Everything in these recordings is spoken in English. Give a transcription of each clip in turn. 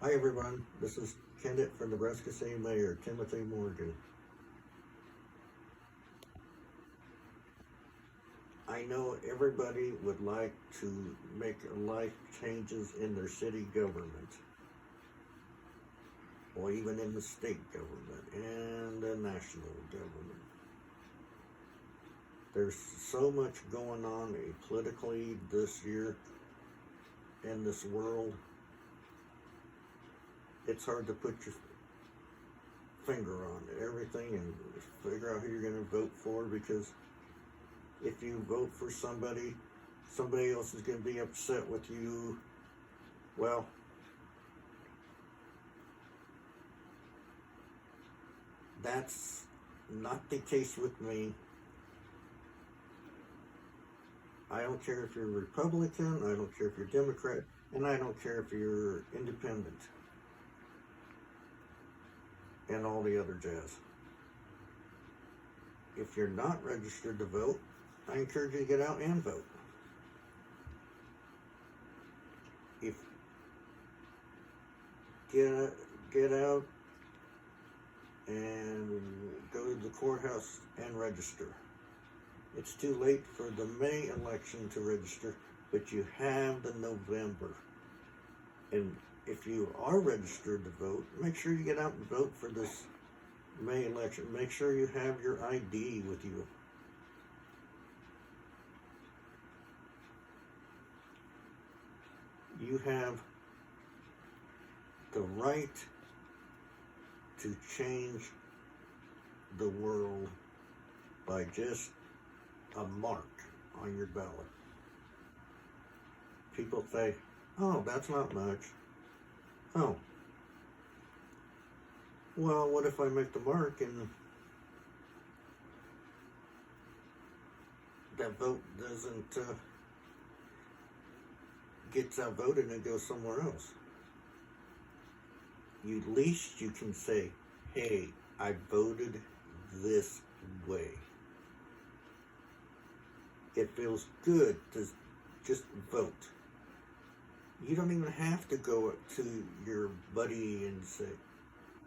Hi everyone, this is candidate for Nebraska City Mayor Timothy Morgan. I know everybody would like to make life changes in their city government, or even in the state government and the national government. There's so much going on politically this year in this world. It's hard to put your finger on everything and figure out who you're going to vote for, because if you vote for somebody else is going to be upset with you. Well, that's not the case with me. I don't care if you're Republican, I don't care if you're Democrat, and I don't care if you're independent and all the other jazz. If you're not registered to vote, I encourage you to get out and vote. If get out and go to the courthouse and register. It's too late for the May election to register, but you have the November. And if you are registered to vote, make sure you get out and vote for this May election. Make sure you have your ID with you. You have the right to change the world by just a mark on your ballot. People say, oh, that's not much. Oh, well, what if I make the mark and that vote doesn't gets outvoted and goes somewhere else? At least you can say, hey, I voted this way. It feels good to just vote. You don't even have to go up to your buddy and say,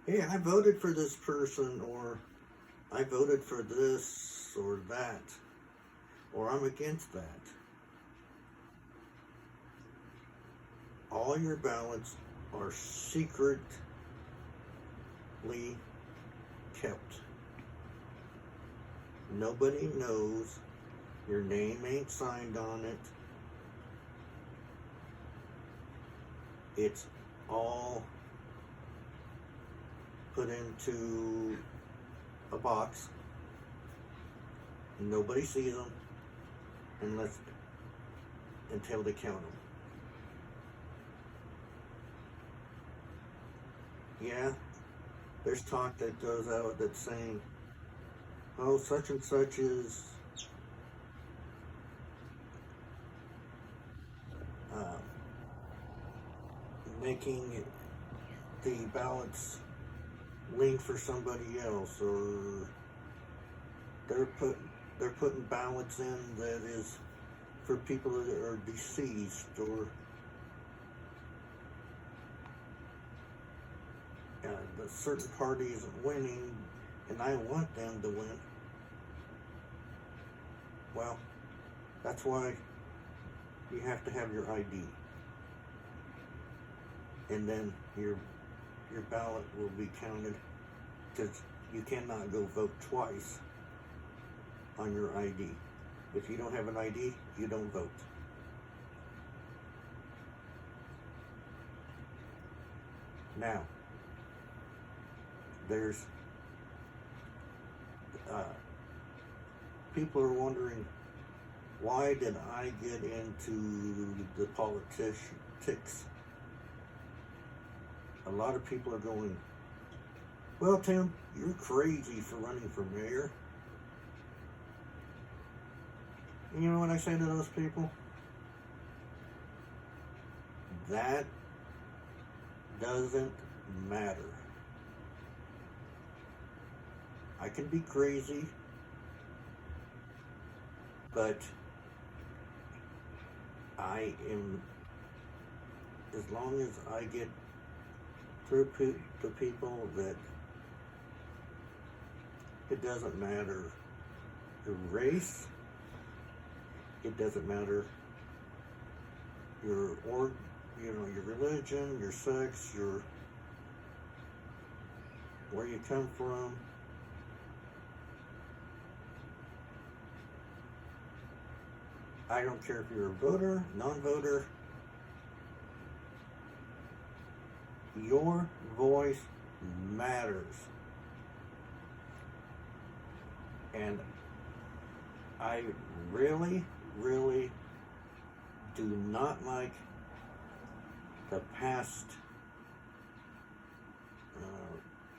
hey, I voted for this person, or I voted for this or that, or I'm against that. All your ballots are secretly kept. Nobody knows. Your name ain't signed on it. It's all put into a box. Nobody sees them until they count them. Yeah, there's talk that goes out that's saying, oh, such and such is making the ballots lean for somebody else, or they're putting ballots in that is for people that are deceased, or the certain party isn't winning and I want them to win. Well, that's why you have to have your ID, and then your ballot will be counted, because you cannot go vote twice on your ID. If you don't have an ID, you don't vote. Now, there's people are wondering, why did I get into the politics? A lot of people are going, well, Tim, you're crazy for running for mayor. And you know what I say to those people? That doesn't matter. I can be crazy, but I am, as long as I get through to people that it doesn't matter your race, it doesn't matter your your religion, your sex, your where you come from. I don't care if you're a voter, non-voter. Your voice matters. And I really, really do not like the past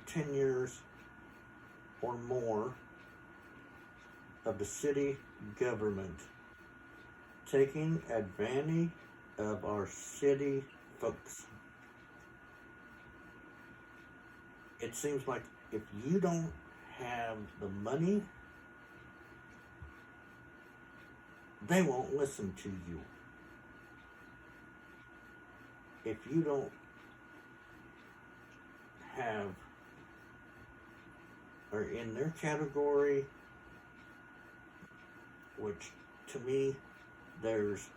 10 years or more of the city government taking advantage of our city folks. It seems like if you don't have the money, they won't listen to you. If you don't have, or in their category, which to me, there's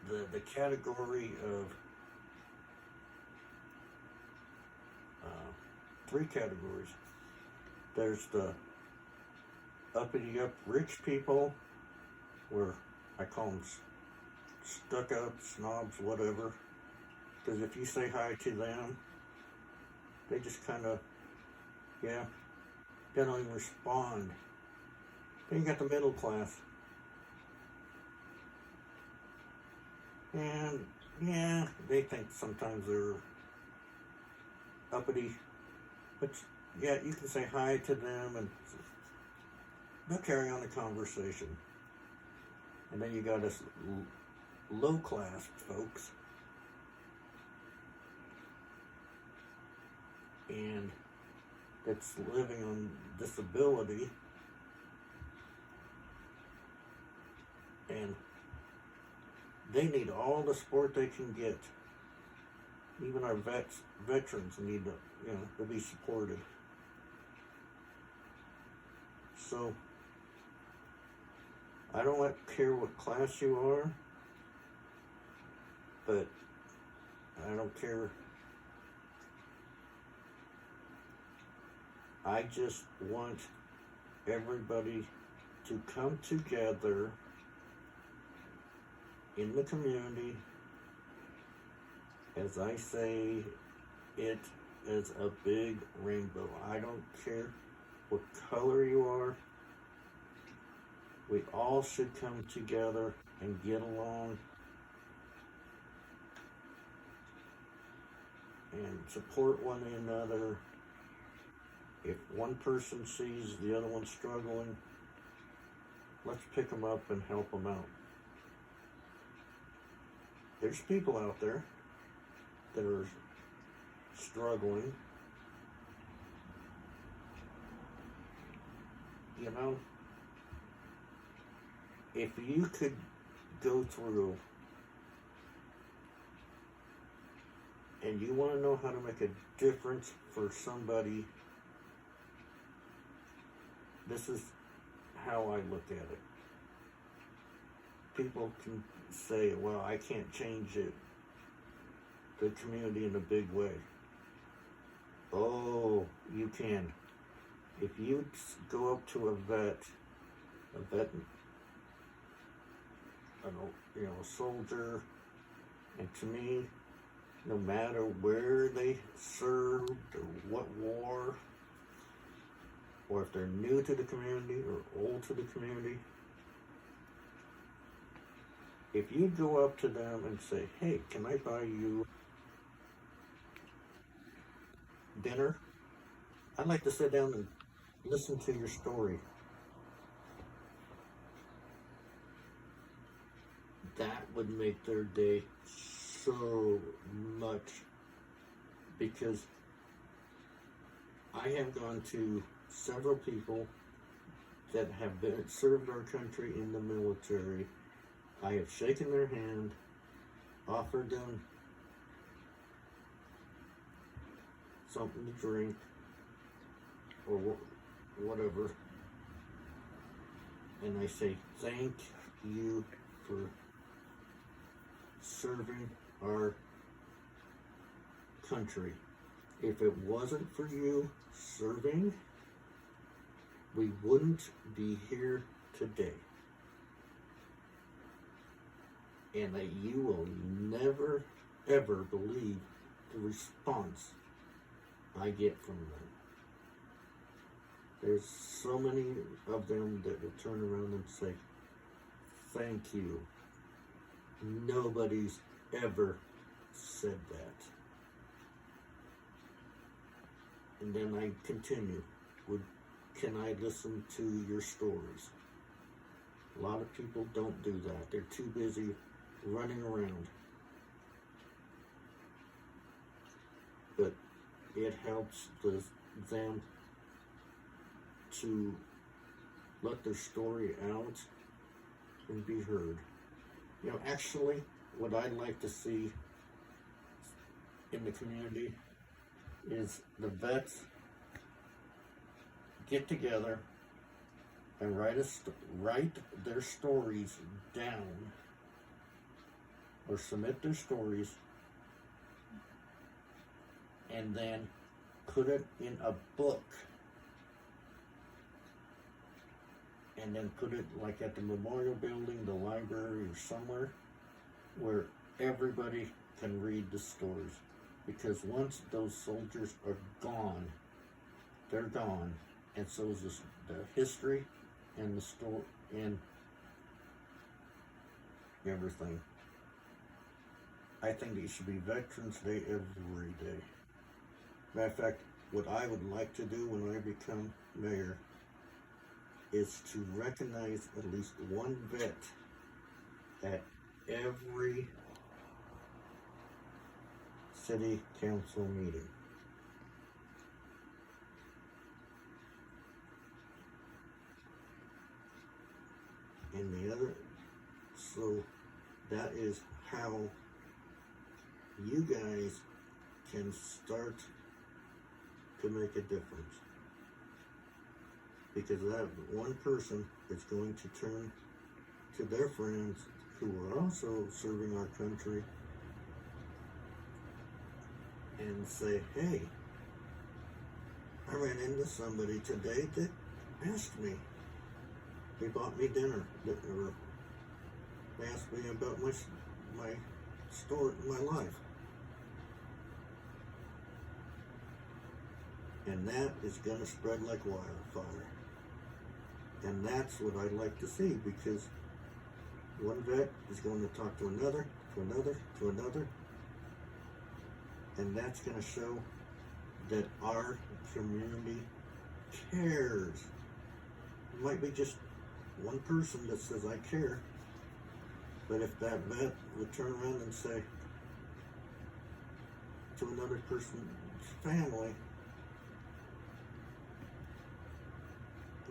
the category of three categories. There's the uppity up rich people, where I call them stuck up, snobs, whatever. Because if you say hi to them, they just kind of, they don't even respond. Then you got the middle class. And they think sometimes they're uppity. But you can say hi to them and they'll carry on the conversation. And then you got us low class folks. And that's living on disability. And they need all the support they can get. Even our veterans need to be supported. So I don't care what class you are, but I don't care. I just want everybody to come together in the community. As I say, it is a big rainbow. I don't care what color you are. We all should come together and get along and support one another. If one person sees the other one struggling, let's pick them up and help them out. There's people out there that are struggling. If you could go through and you want to know how to make a difference for somebody, this is how I look at it. People can say, well, I can't change the community in a big way. Oh, you can. If you go up to a a soldier, and to me, no matter where they served or what war, or if they're new to the community or old to the community, if you go up to them and say, hey, can I buy you dinner? I'd like to sit down and listen to your story. That would make their day so much, because I have gone to several people that have served our country in the military. I have shaken their hand, offered them something to drink or whatever, and I say thank you for serving our country. If it wasn't for you serving, we wouldn't be here today. And that you will never, ever believe the response I get from them. There's so many of them that will turn around and say, thank you. Nobody's ever said that. And then I continue. Can I listen to your stories? A lot of people don't do that. They're too busy running around. But it helps them to let their story out and be heard. You know, actually, what I'd like to see in the community is the vets get together and write their stories down, or submit their stories, and then put it in a book, and then put it like at the memorial building, the library, or somewhere where everybody can read the stories. Because once those soldiers are gone, they're gone, and so is the history and the story and everything. I think it should be Veterans Day every day. Matter of fact, what I would like to do when I become mayor is to recognize at least one vet at every city council meeting. And the other, so that is how you guys can start to make a difference. Because that one person is going to turn to their friends who are also serving our country and say, hey, I ran into somebody today that asked me. They bought me dinner, or they asked me about my story, my life. And that is going to spread like wildfire. And that's what I'd like to see, because one vet is going to talk to another, to another, to another. And that's going to show that our community cares. It might be just one person that says, I care. But if that vet would turn around and say to another person's family,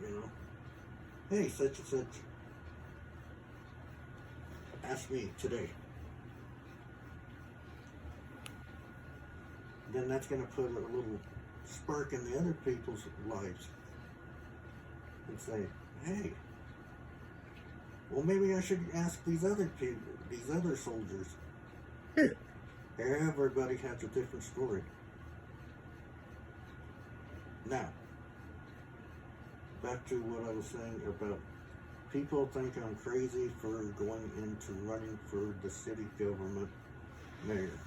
you know, hey, such and such asked me today, then that's going to put a little spark in the other people's lives and say, hey, well, maybe I should ask these other people, these other soldiers. Everybody has a different story. Now, back to what I was saying about people think I'm crazy for going into running for the city government mayor.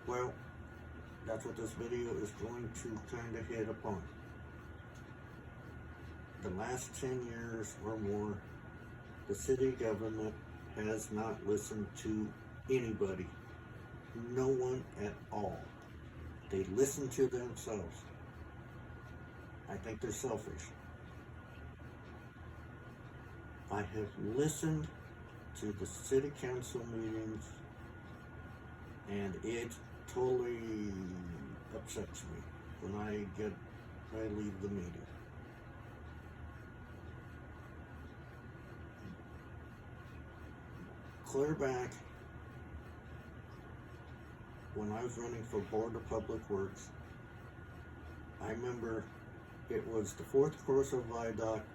Well, that's what this video is going to kind of hit upon. The last 10 years or more, the city government has not listened to anybody. No one at all. They listen to themselves. I think they're selfish. I have listened to the city council meetings, and it totally upsets me when I leave the meeting. Clear back when I was running for Board of Public Works, I remember it was the fourth Corso viaduct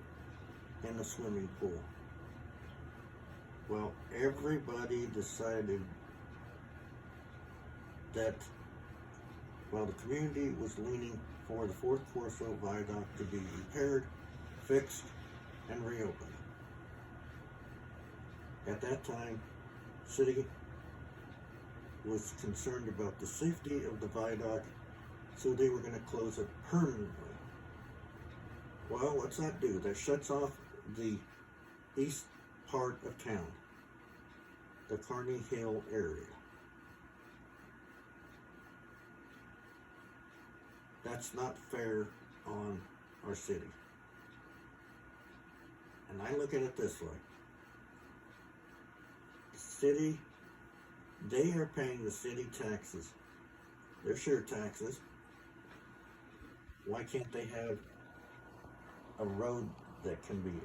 and the swimming pool. Well, everybody decided that, well, the community was leaning for the fourth Corso viaduct to be repaired, fixed, and reopened. At that time, city was concerned about the safety of the viaduct, so they were going to close it permanently. Well, what's that do? That shuts off the east part of town, the Kearney Hill area. That's not fair on our city. And I look at it this way. The city, they are paying the city taxes, their share taxes. Why can't they have a road that can be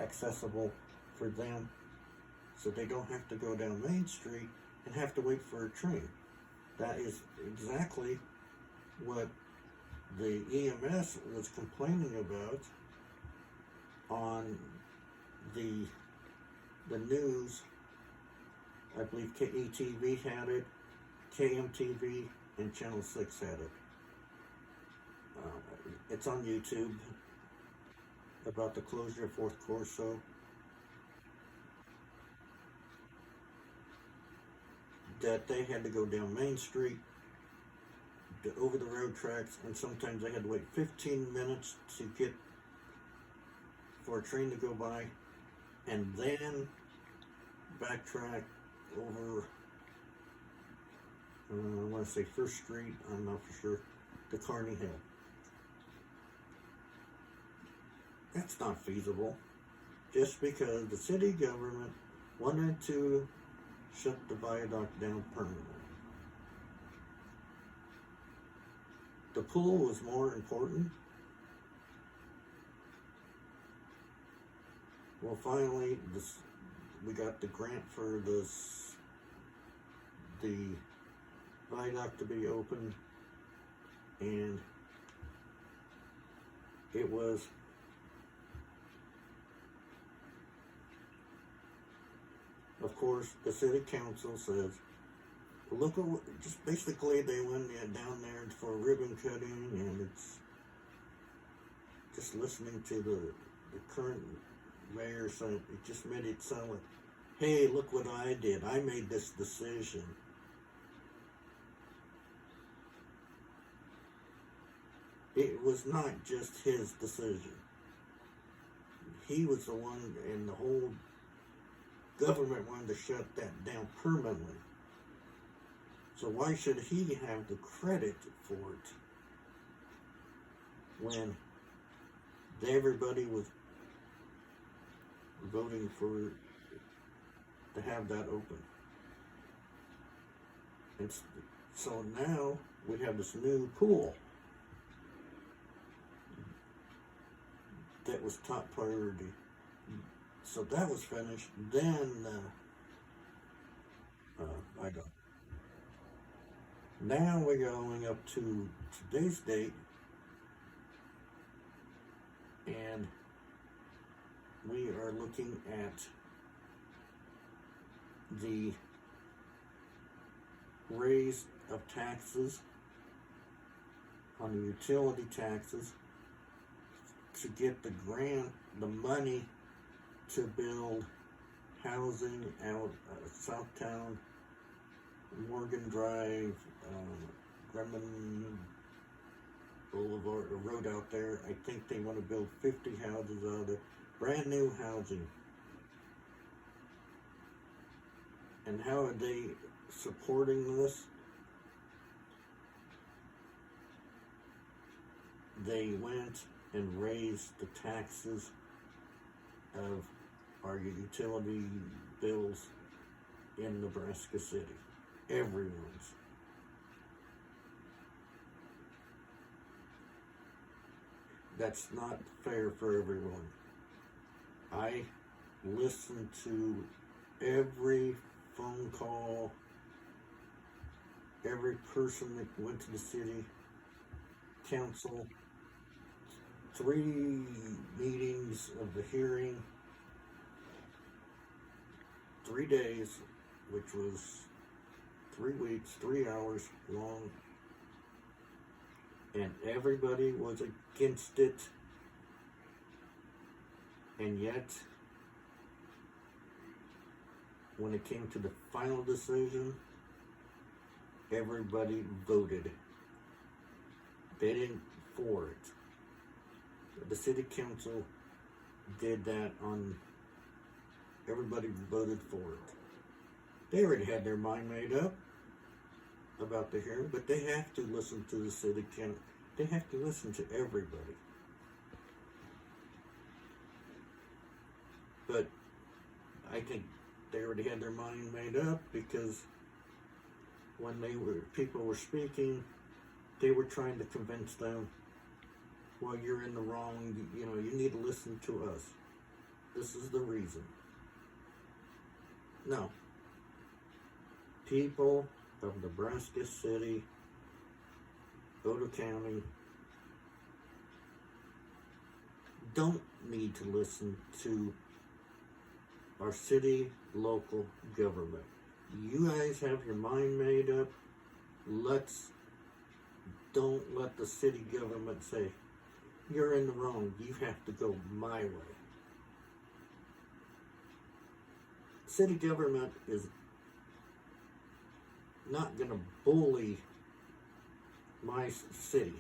accessible for them so they don't have to go down Main Street and have to wait for a train? That is exactly what the EMS was complaining about on the news. I believe KETV had it, KMTV, and Channel 6 had it. It's on YouTube about the closure of Fourth Corso. That they had to go down Main Street to over the road tracks, and sometimes they had to wait 15 minutes to get for a train to go by, and then backtrack over, I want to say First Street, I'm not for sure, to Kearney Hill. That's not feasible, just because the city government wanted to shut the viaduct down permanently. The pool was more important. Well, finally, we got the grant for the viaduct to be open, and it was of course, the city council says, look at what, just basically they went down there for ribbon cutting, and it's just listening to the current mayor saying, it just made it sound like, hey, look what I did. I made this decision. It was not just his decision. He was the one, and the whole government wanted to shut that down permanently. So why should he have the credit for it when everybody was voting to have that open? And so now we have this new pool that was top priority. So that was finished. Then I don't. Now we're going up to today's date, and we are looking at the raise of taxes on the utility taxes to get the grant, the money to build housing out Southtown, Morgan Drive, Grumman Boulevard, a road out there. I think they want to build 50 houses out of it, brand new housing. And how are they supporting this? They went and raised the taxes of our utility bills in Nebraska City. Everyone's. That's not fair for everyone. I listen to every phone call, every person that went to the city council, 3 meetings of the hearing, 3 days, which was 3 weeks, 3 hours long, and everybody was against it, and yet, when it came to the final decision, everybody voted. They didn't for it. The city council did that on, everybody voted for it. They already had their mind made up about the hearing, but they have to listen to the city council. They have to listen to everybody. But I think they already had their mind made up, because when people were speaking, they were trying to convince them, well, you're in the wrong, you need to listen to us. This is the reason. No. People of Nebraska City, Odo County, don't need to listen to our city local government. You guys have your mind made up. Don't let the city government say, you're in the wrong, you have to go my way. City government is not going to bully my city.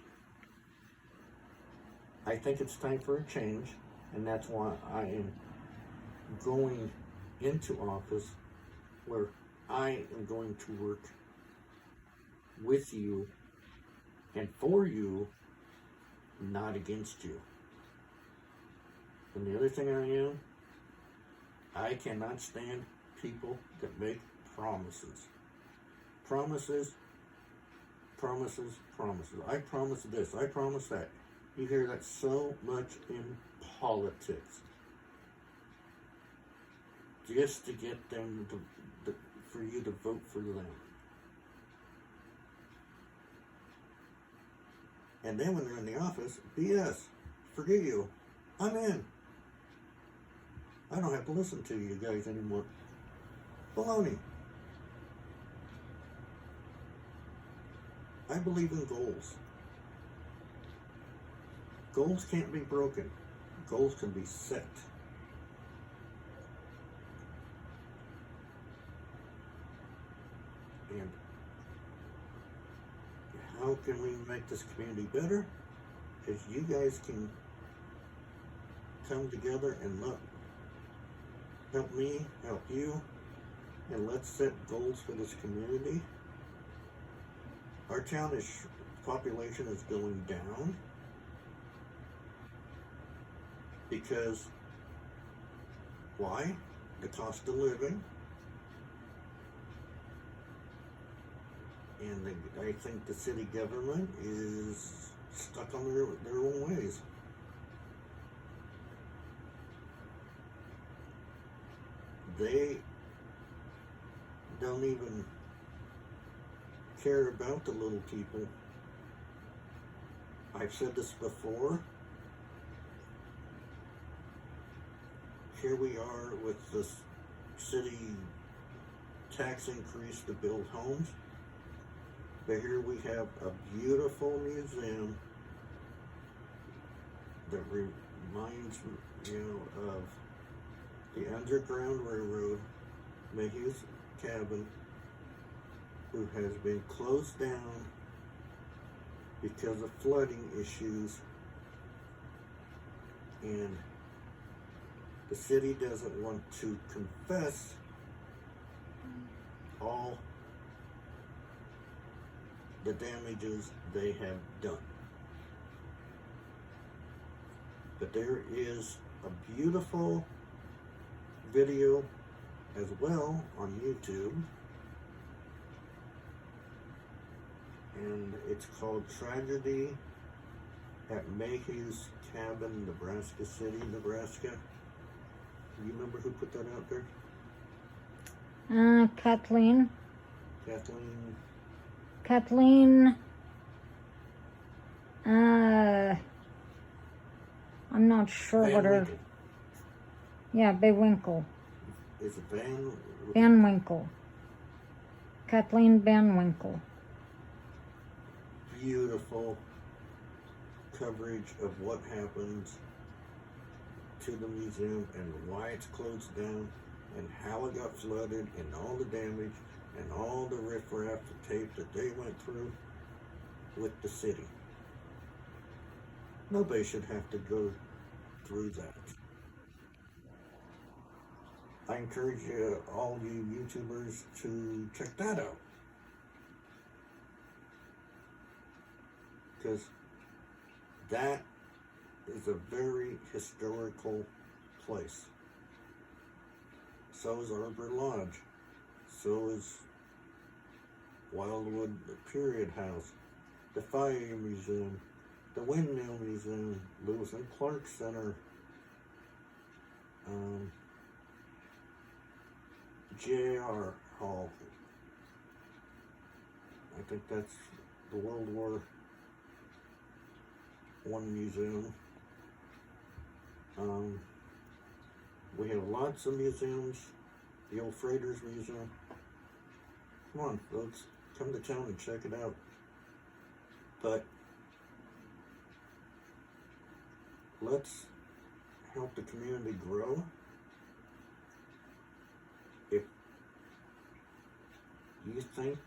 I think it's time for a change, and that's why I am going into office, where I am going to work with you and for you, not against you. And the other thing I cannot stand people that make promises. Promises. I promise this, I promise that. You hear that so much in politics. Just to get them for you to vote for them. And then when they're in the office, BS, forget you, I'm in. I don't have to listen to you guys anymore. Baloney. I believe in goals. Goals can't be broken. Goals can be set. And how can we make this community better? Because you guys can come together and help me, help you, and let's set goals for this community. Our town population is going down because, why? The cost of living. And I think the city government is stuck on their own ways. They don't even care about the little people. I've said this before. Here we are with this city tax increase to build homes. But here we have a beautiful museum that reminds me, of the Underground Railroad, Mayhew's cabin, who has been closed down because of flooding issues, and the city doesn't want to confess all the damages they have done. But there is a beautiful video as well on YouTube, and it's called Tragedy at Mayhew's Cabin, Nebraska City, Nebraska. You remember who put that out there? Kathleen Kathleen, I'm not sure Van what her, Winkle. yeah, Baywinkle. Is it Van? Van Winkle. Kathleen Van Winkle. Beautiful coverage of what happens to the museum and why it's closed down and how it got flooded and all the damage and all the riffraff tape that they went through with the city. Nobody should have to go through that. I encourage you, all you YouTubers, to check that out. Because that is a very historical place. So is Arbor Lodge. So is Wildwood Period House, the Fire Museum, the Windmill Museum, Lewis and Clark Center, JR Hall. I think that's the World War I museum. We have lots of museums. The old Freighters Museum. Come on, folks, come to town and check it out. But let's help the community grow. If you think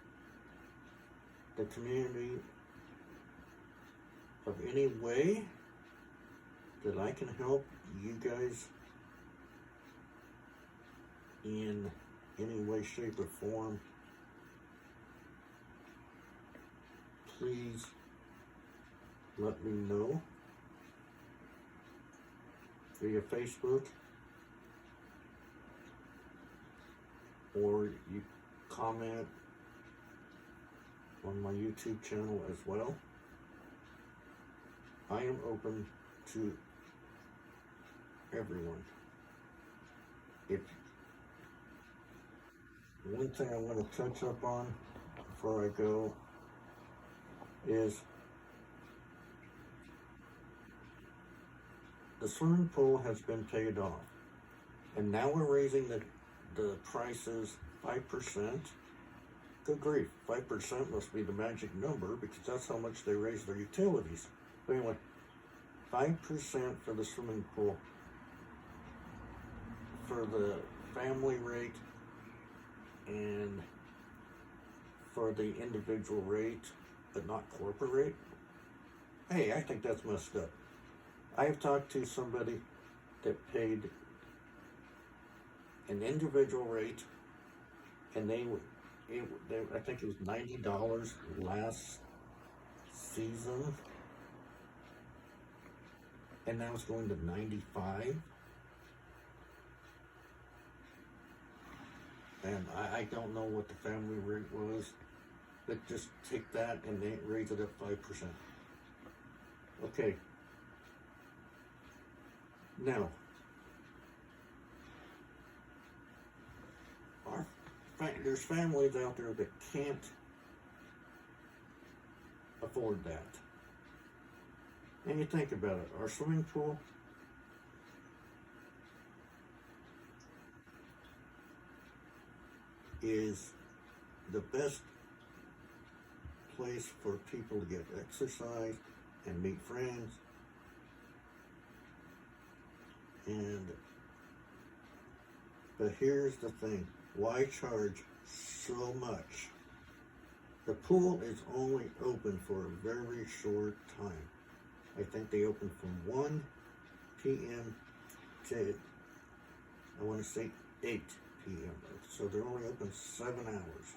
the community of any way that I can help you guys in any way, shape, or form, please let me know via Facebook, or you comment on my YouTube channel as well. I am open to everyone. If one thing I want to touch up on before I go is the swimming pool has been paid off, and now we're raising the prices 5%. Good grief, 5% must be the magic number, because that's how much they raise their utilities. But anyway, 5% for the swimming pool. For the family rate and for the individual rate, but not corporate rate. Hey, I think that's messed up. I have talked to somebody that paid an individual rate, and I think it was $90 last season, and now it's going to $95. And I don't know what the family rate was, but just take that and they raise it up 5%. Okay. Now, there's families out there that can't afford that. And you think about it, our swimming pool is the best place for people to get exercise and meet friends. But here's the thing, why charge so much? The pool is only open for a very short time. I think they open from 1 p.m. to, I want to say 8 p.m. So they're only open 7 hours.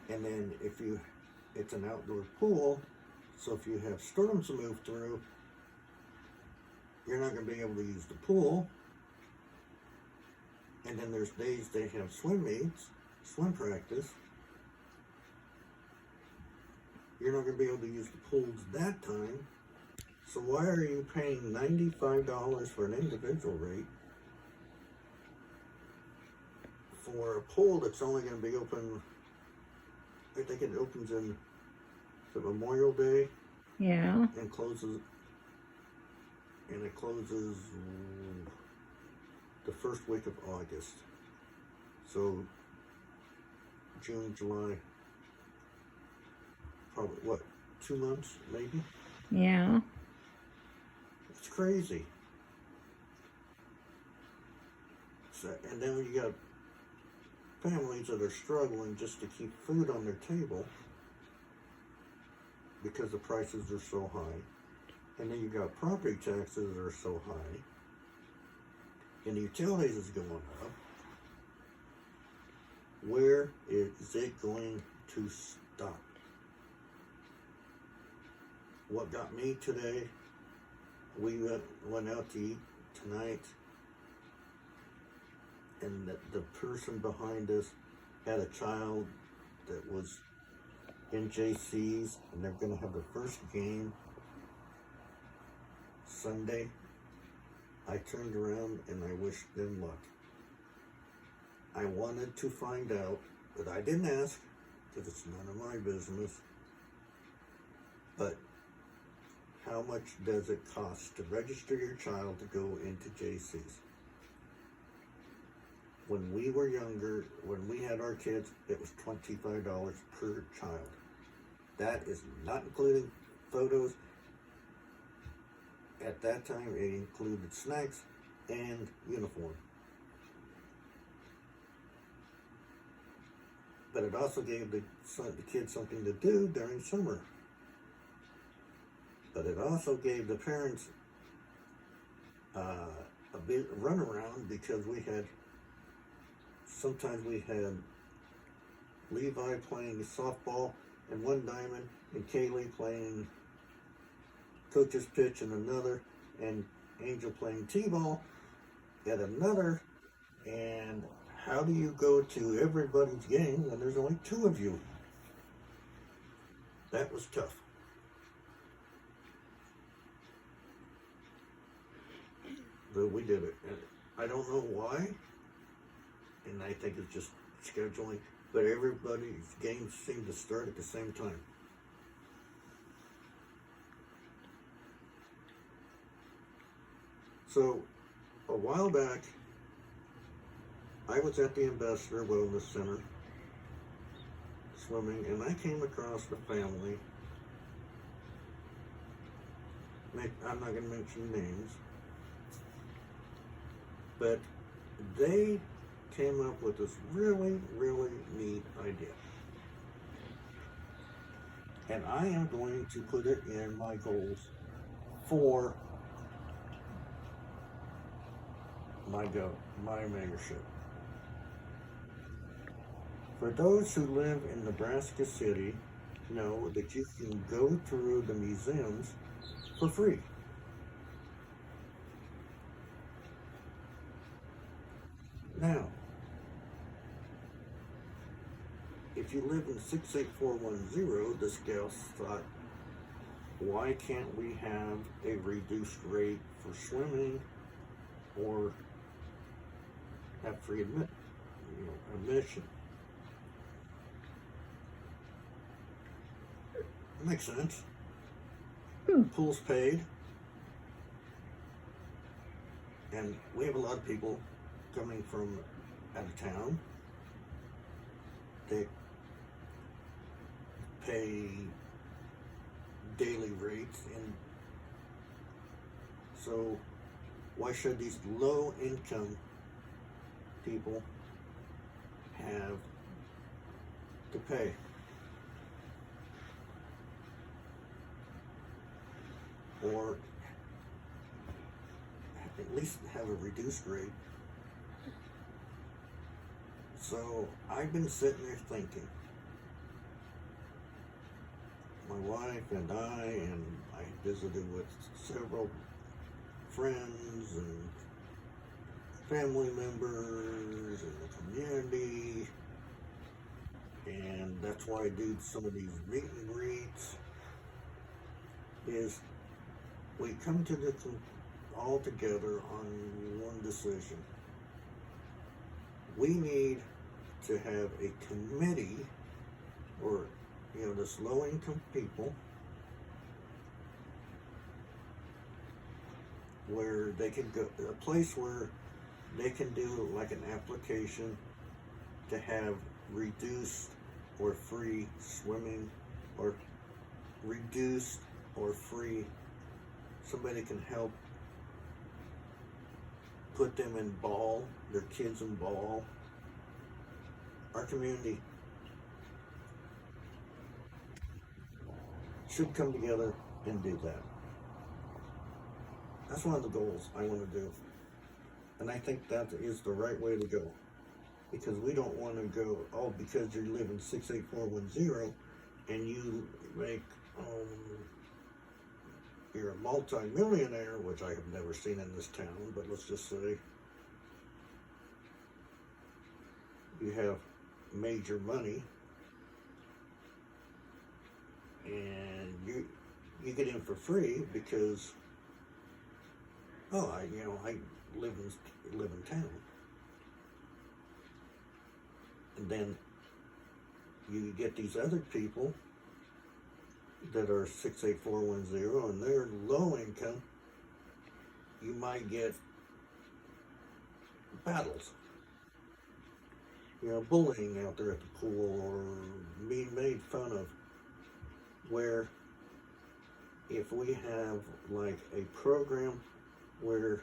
And then it's an outdoor pool, so if you have storms to move through, you're not going to be able to use the pool. And then there's days they have swim meets, swim practice. You're not going to be able to use the pools that time. So why are you paying $95 for an individual rate for a pool that's only going to be open I think it opens in the Memorial Day Yeah. and closes, the first week of August. So June, July, probably what, 2 months maybe? Yeah. It's crazy. So, and then you got families that are struggling just to keep food on their table because the prices are so high. And then you got property taxes that are so high. And the utilities is going up. Where is it going to stop? What got me today, we went out to eat tonight, and the person behind us had a child that was in JC's, and they're going to have the first game Sunday. I turned around and I wished them luck. I wanted to find out, but I didn't ask because it's none of my business. But how much does it cost to register your child to go into JC's? When we were younger, when we had our kids, it was $25 per child. That is not including photos. At that time, it included snacks and uniform. But it also gave the kids something to do during summer. But it also gave the parents a bit runaround because sometimes we had Levi playing softball in one diamond and Kaylee playing coach's pitch in another, and Angel playing t-ball at another. And how do you go to everybody's game when there's only 2 of you? That was tough. But we did it. And I don't know why, and I think it's just scheduling, but everybody's games seem to start at the same time. So, a while back, I was at the Ambassador Wellness Center swimming, and I came across the family. I'm not going to mention names, but they came up with this really, really neat idea. And I am going to put it in my goals for my mayorship. For those who live in Nebraska City, know that you can go through the museums for free. Now, if you live in 68410, the Scouts thought, why can't we have a reduced rate for swimming or have free admission? Makes sense. Pool's paid, and we have a lot of people coming from out of town. They pay daily rates, and so why should these low income people have to pay? Or at least have a reduced rate. So I've been sitting there thinking, my wife and I visited with several friends and family members in the community, and that's why I do some of these meet and greets, is we come to this all together on one decision. We need to have a committee or this low income people where they can go, a place where they can do like an application to have reduced or free swimming, or reduced or free, somebody can help put them in ball, their kids in ball. Our community should come together and do that. That's one of the goals I want to do. And I think that is the right way to go. Because we don't want to go, oh, because you live in 68410 and you make, you're a multi-millionaire, which I have never seen in this town, but let's just say you have major money and you get in for free because, oh, I live in town. And then you get these other people that are 68410 and they're low income. You might get battles, bullying out there at the pool, or being made fun of, where if we have like a program where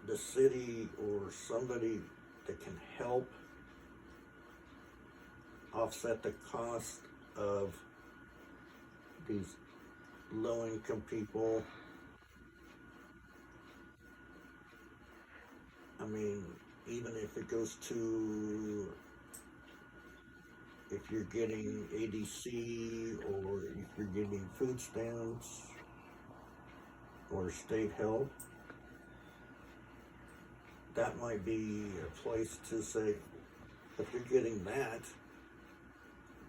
the city or somebody that can help offset the cost of these low-income people. I mean, even if it goes to, if you're getting ADC, or if you're getting food stamps or state help, that might be a place to say, if you're getting that,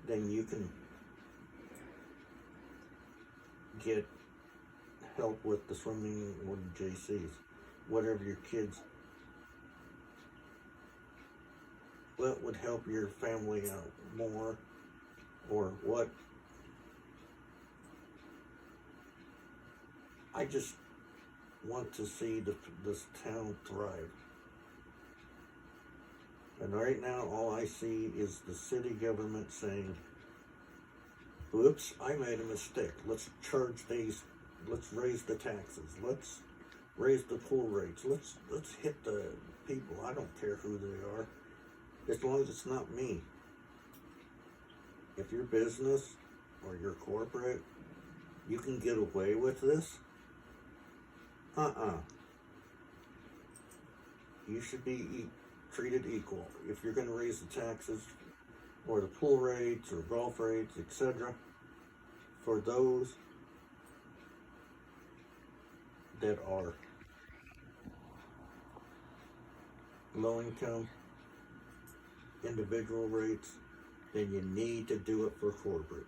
then you can get help with the swimming or the JCs, whatever your kids, what would help your family out more, or what. I just want to see this town thrive. And right now, all I see is the city government saying, oops, I made a mistake. Let's charge these, let's raise the taxes. Let's raise the pool rates. Let's hit the people. I don't care who they are, as long as it's not me. If you're business or you're corporate, you can get away with this. You should be treated equal. If you're going to raise the taxes or the pool rates or golf rates, etc., for those that are low income, individual rates, then you need to do it for corporate.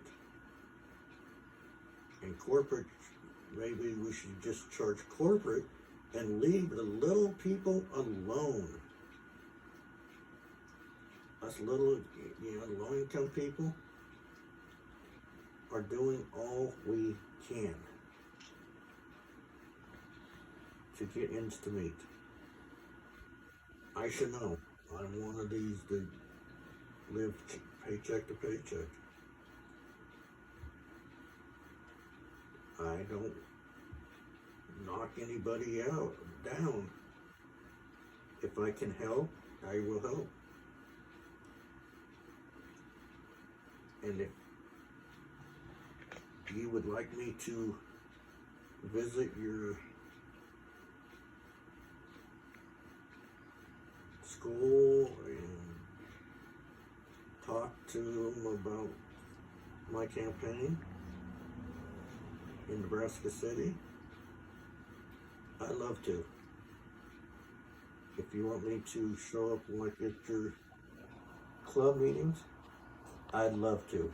And corporate, maybe we should just charge corporate and leave the little people alone. Us little, low-income people are doing all we can to get ends to meet. I should know. I'm one of these that live paycheck to paycheck. I don't knock anybody down. If I can help, I will help. And if you would like me to visit your school and talk to them about my campaign in Nebraska City, I'd love to. If you want me to show up like at your club meetings, I'd love to.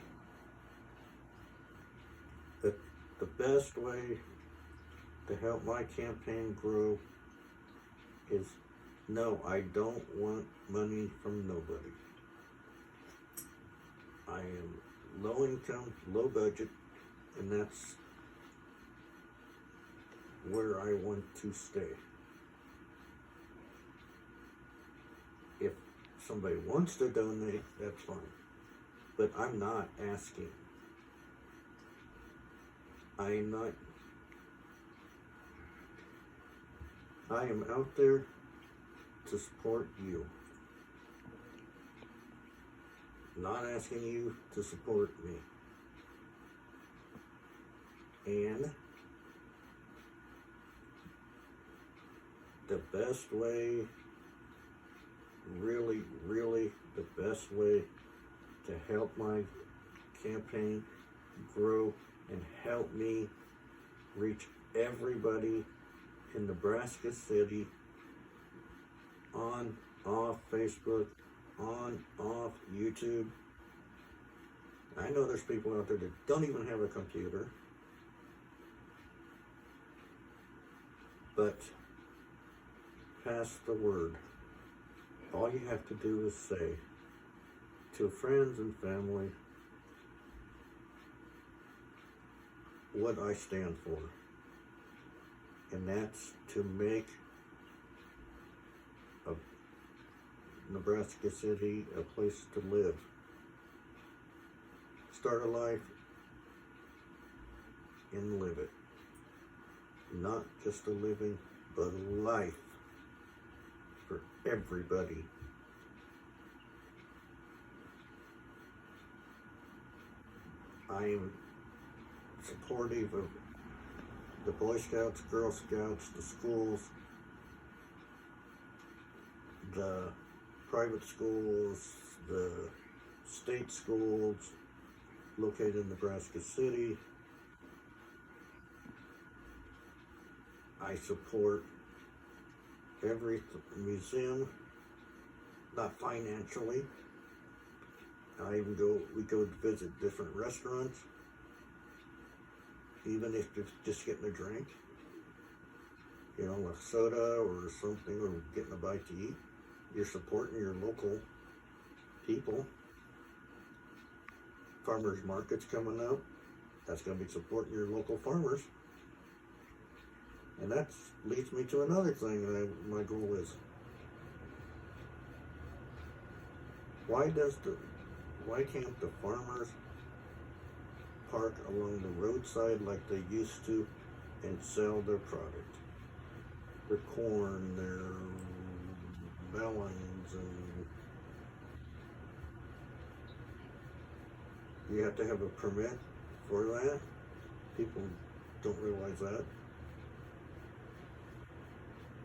But the best way to help my campaign grow is, no, I don't want money from nobody. I am low income, low budget, and that's where I want to stay. If somebody wants to donate, that's fine. But I'm not asking. I am out there to support you. Not asking you to support me. And the best way, really, the best way to help my campaign grow and help me reach everybody in Nebraska City, on, off Facebook, on, off YouTube. I know there's people out there that don't even have a computer, but pass the word. All you have to do is say to friends and family what I stand for. And that's to make Nebraska City a place to live. Start a life and live it. Not just a living, but a life for everybody. I am supportive of the Boy Scouts, Girl Scouts, the schools, the private schools, the state schools located in Nebraska City. I support every museum, not financially. We go to visit different restaurants, even if it's just getting a drink, you know, a soda or something, or getting a bite to eat. You're supporting your local people. Farmers market's coming up. That's going to be supporting your local farmers. And that leads me to another thing that my goal is. Why can't the farmers park along the roadside like they used to and sell their product? Their corn, their melons, and you have to have a permit for that. People don't realize that.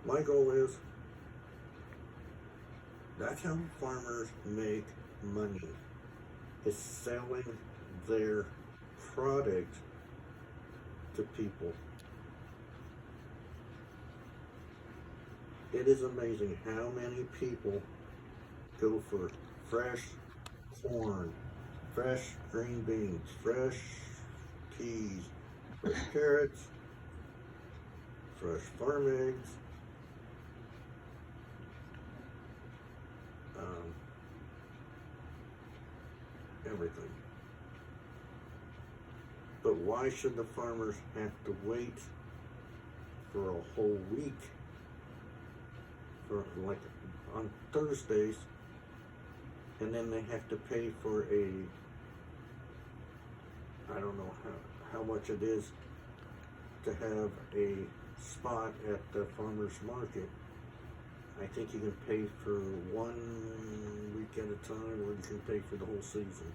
My goal that's how farmers make money, is selling their product to people. It is amazing how many people go for fresh corn, fresh green beans, fresh peas, fresh carrots, fresh farm eggs, everything. But why should the farmers have to wait for a whole week, for like on Thursdays, and then they have to pay for I don't know how much it is to have a spot at the farmer's market. I think you can pay for 1 week at a time, or you can pay for the whole season.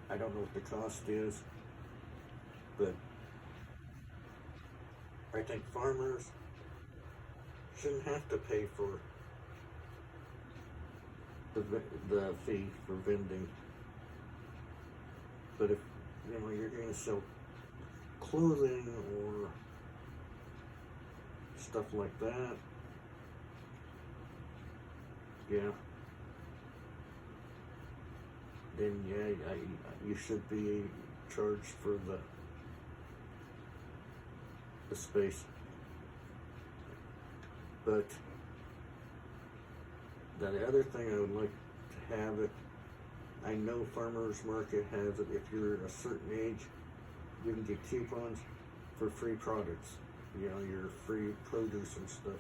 I don't know what the cost is, but I think farmers shouldn't have to pay for the fee for vending. But if you're going to sell clothing or stuff like that, then you should be charged for the space. But the other thing I would like to have it I know farmers market has it. If you're a certain age, you can get coupons for free products. You know, your free produce and stuff.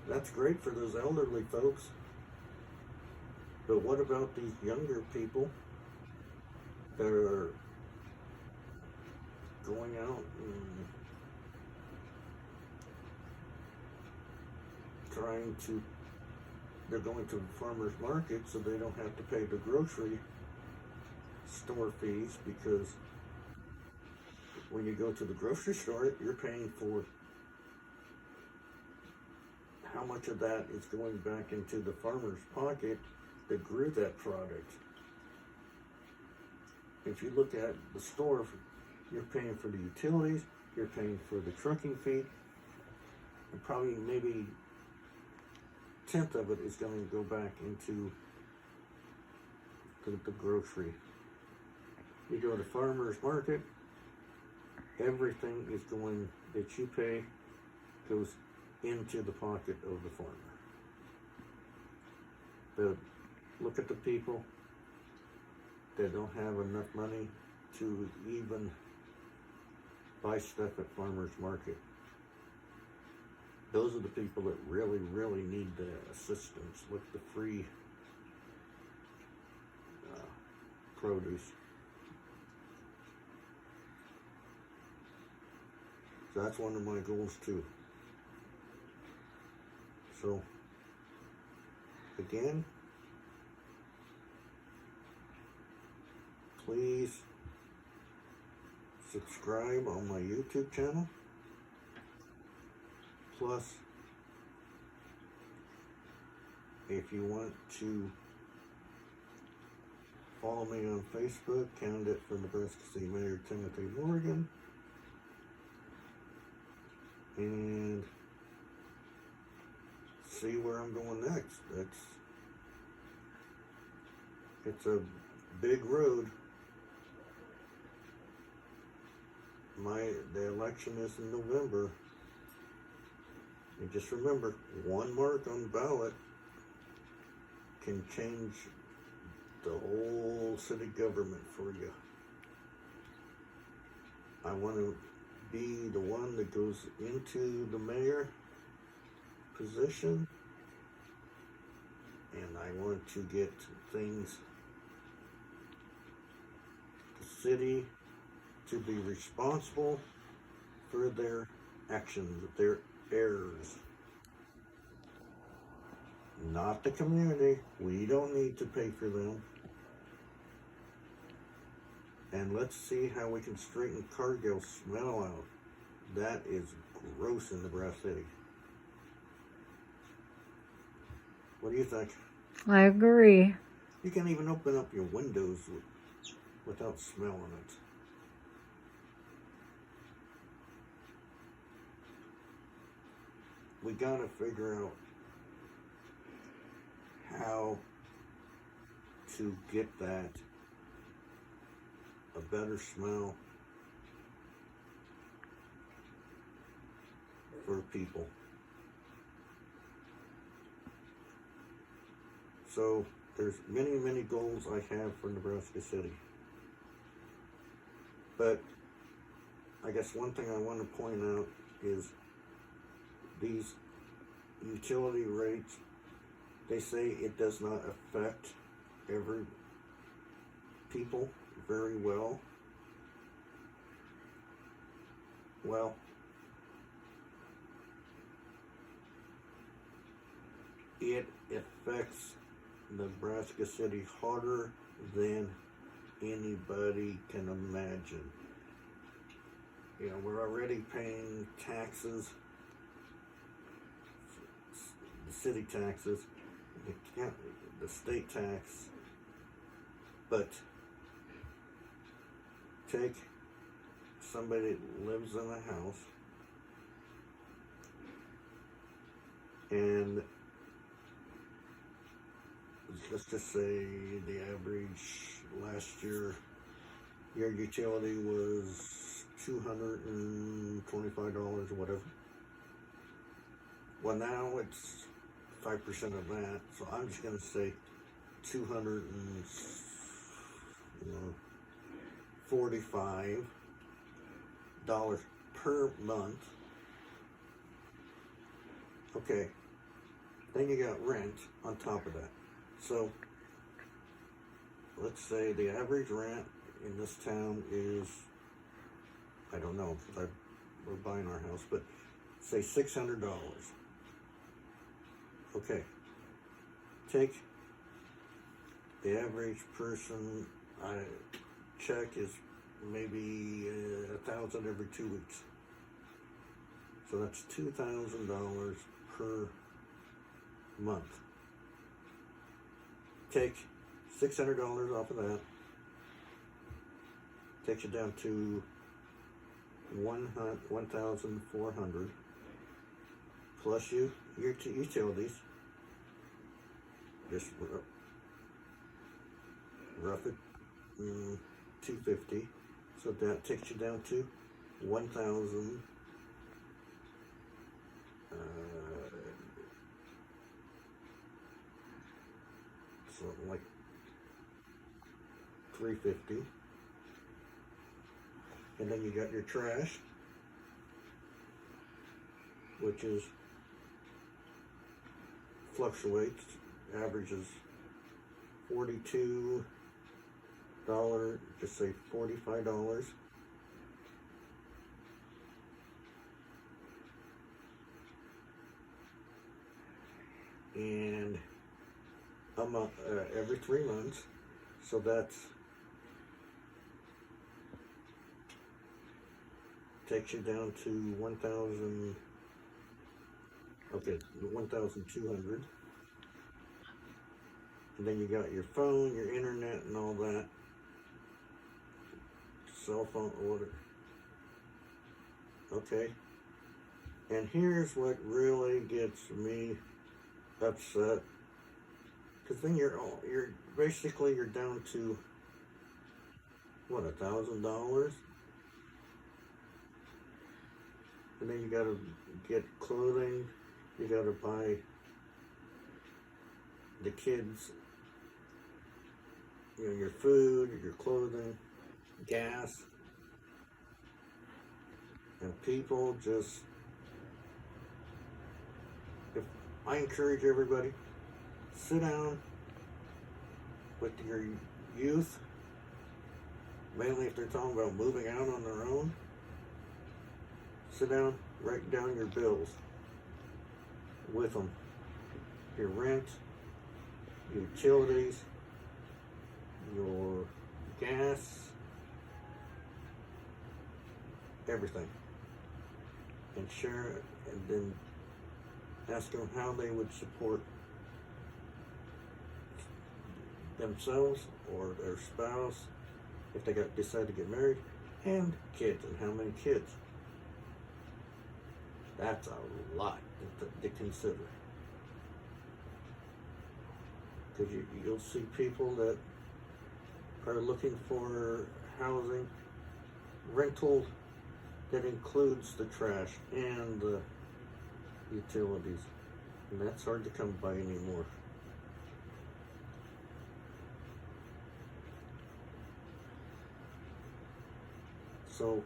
That's great for those elderly folks. But what about these younger people that are going out and they're going to the farmer's market so they don't have to pay the grocery store fees, because when you go to the grocery store, you're paying for how much of that is going back into the farmer's pocket that grew that product. If you look at the store, you're paying for the utilities, you're paying for the trucking fee, and probably maybe 1/10 of it is going to go back into the grocery. You go to farmer's market, everything is going that you pay goes into the pocket of the farmer. But look at the people that don't have enough money to even buy stuff at farmer's market. Those are the people that really, really need the assistance with the free produce. So that's one of my goals too. So, again, please subscribe on my YouTube channel. Plus, if you want to follow me on Facebook, candidate for Nebraska City Mayor Timothy Morgan, and see where I'm going next. It's a big road. The election is in November. And just remember, one mark on the ballot can change the whole city government for you. I want to be the one that goes into the mayor position, and I want to get things, the city, to be responsible for their actions, their errors. Not the community. We don't need to pay for them. And let's see how we can straighten Cargill's smell out. That is gross in Nebraska City. What do you think? I agree. You can't even open up your windows without smelling it. We gotta figure out how to get that a better smell for people. So there's many, many goals I have for Nebraska City. But I guess one thing I want to point out is these utility rates, they say it does not affect every people very well. Well, it affects Nebraska City harder than anybody can imagine. You know, we're already paying taxes, the city taxes, the state tax, but take somebody that lives in a house and let's just say the average last year, your utility was $225 or whatever. Well, now it's 5% of that, so I'm just going to say $200 and, you know, $45 per month. Okay, then you got rent on top of that. So let's say the average rent in this town is, I don't know, because we're buying our house, but say $600. Okay, take the average person I check is maybe 1,000 every 2 weeks. So that's $2,000 per month. Take $600 off of that. Takes you down to 1,400 plus your utilities. Just rough it, 250. So that takes you down to 1,000. So like 350. And then you got your trash, which is fluctuates, averages $42, just say $45. And a month, every 3 months, so that's takes you down to 1,000. Okay, 1,200. And then you got your phone, your internet, and all that. Cell phone order. Okay. And here's what really gets me upset. Because then you're basically down to what, $1,000? And then you gotta get clothing, you gotta buy the kids, you know, your food, your clothing, gas. And people just, if I encourage everybody, sit down with your youth, mainly if they're talking about moving out on their own. Sit down, write down your bills with them. Your rent, your utilities, your gas, everything. And share it, and then ask them how they would support themselves or their spouse if they decide to get married, and kids, and how many kids. That's a lot to consider. Because you'll see people that are looking for housing, rental that includes the trash and the utilities. And that's hard to come by anymore. So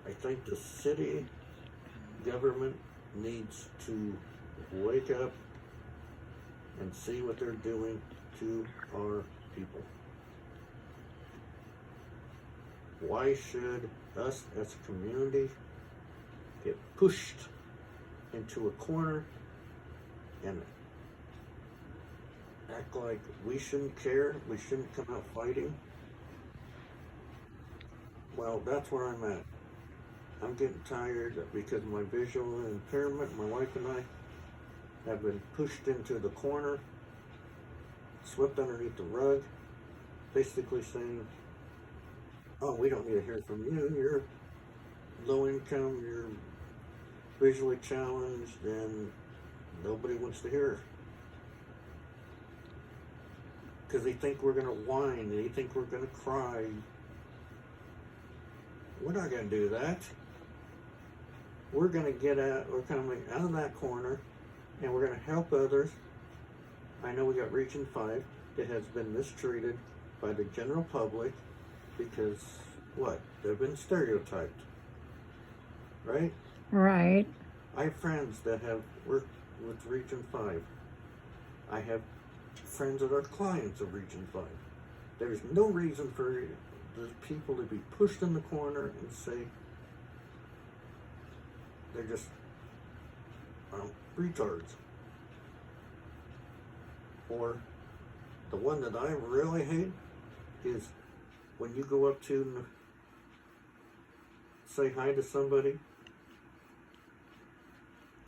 I think the city government needs to wake up and see what they're doing to our people. Why should us as a community get pushed into a corner and act like we shouldn't care, we shouldn't come out fighting? Well, that's where I'm at. I'm getting tired because of my visual impairment. My wife and I have been pushed into the corner, swept underneath the rug, basically saying, oh, we don't need to hear from you. You're low income, you're visually challenged, and nobody wants to hear. Because they think we're going to whine, they think we're going to cry. We're not going to do that. We're going to we're coming out of that corner, and we're going to help others. I know we got Region 5 that has been mistreated by the general public because, what? They've been stereotyped, right? Right. I have friends that have worked with Region 5. I have friends that are clients of Region 5. There's no reason for the people to be pushed in the corner and say they're just retards. Or the one that I really hate is when you go up to say hi to somebody,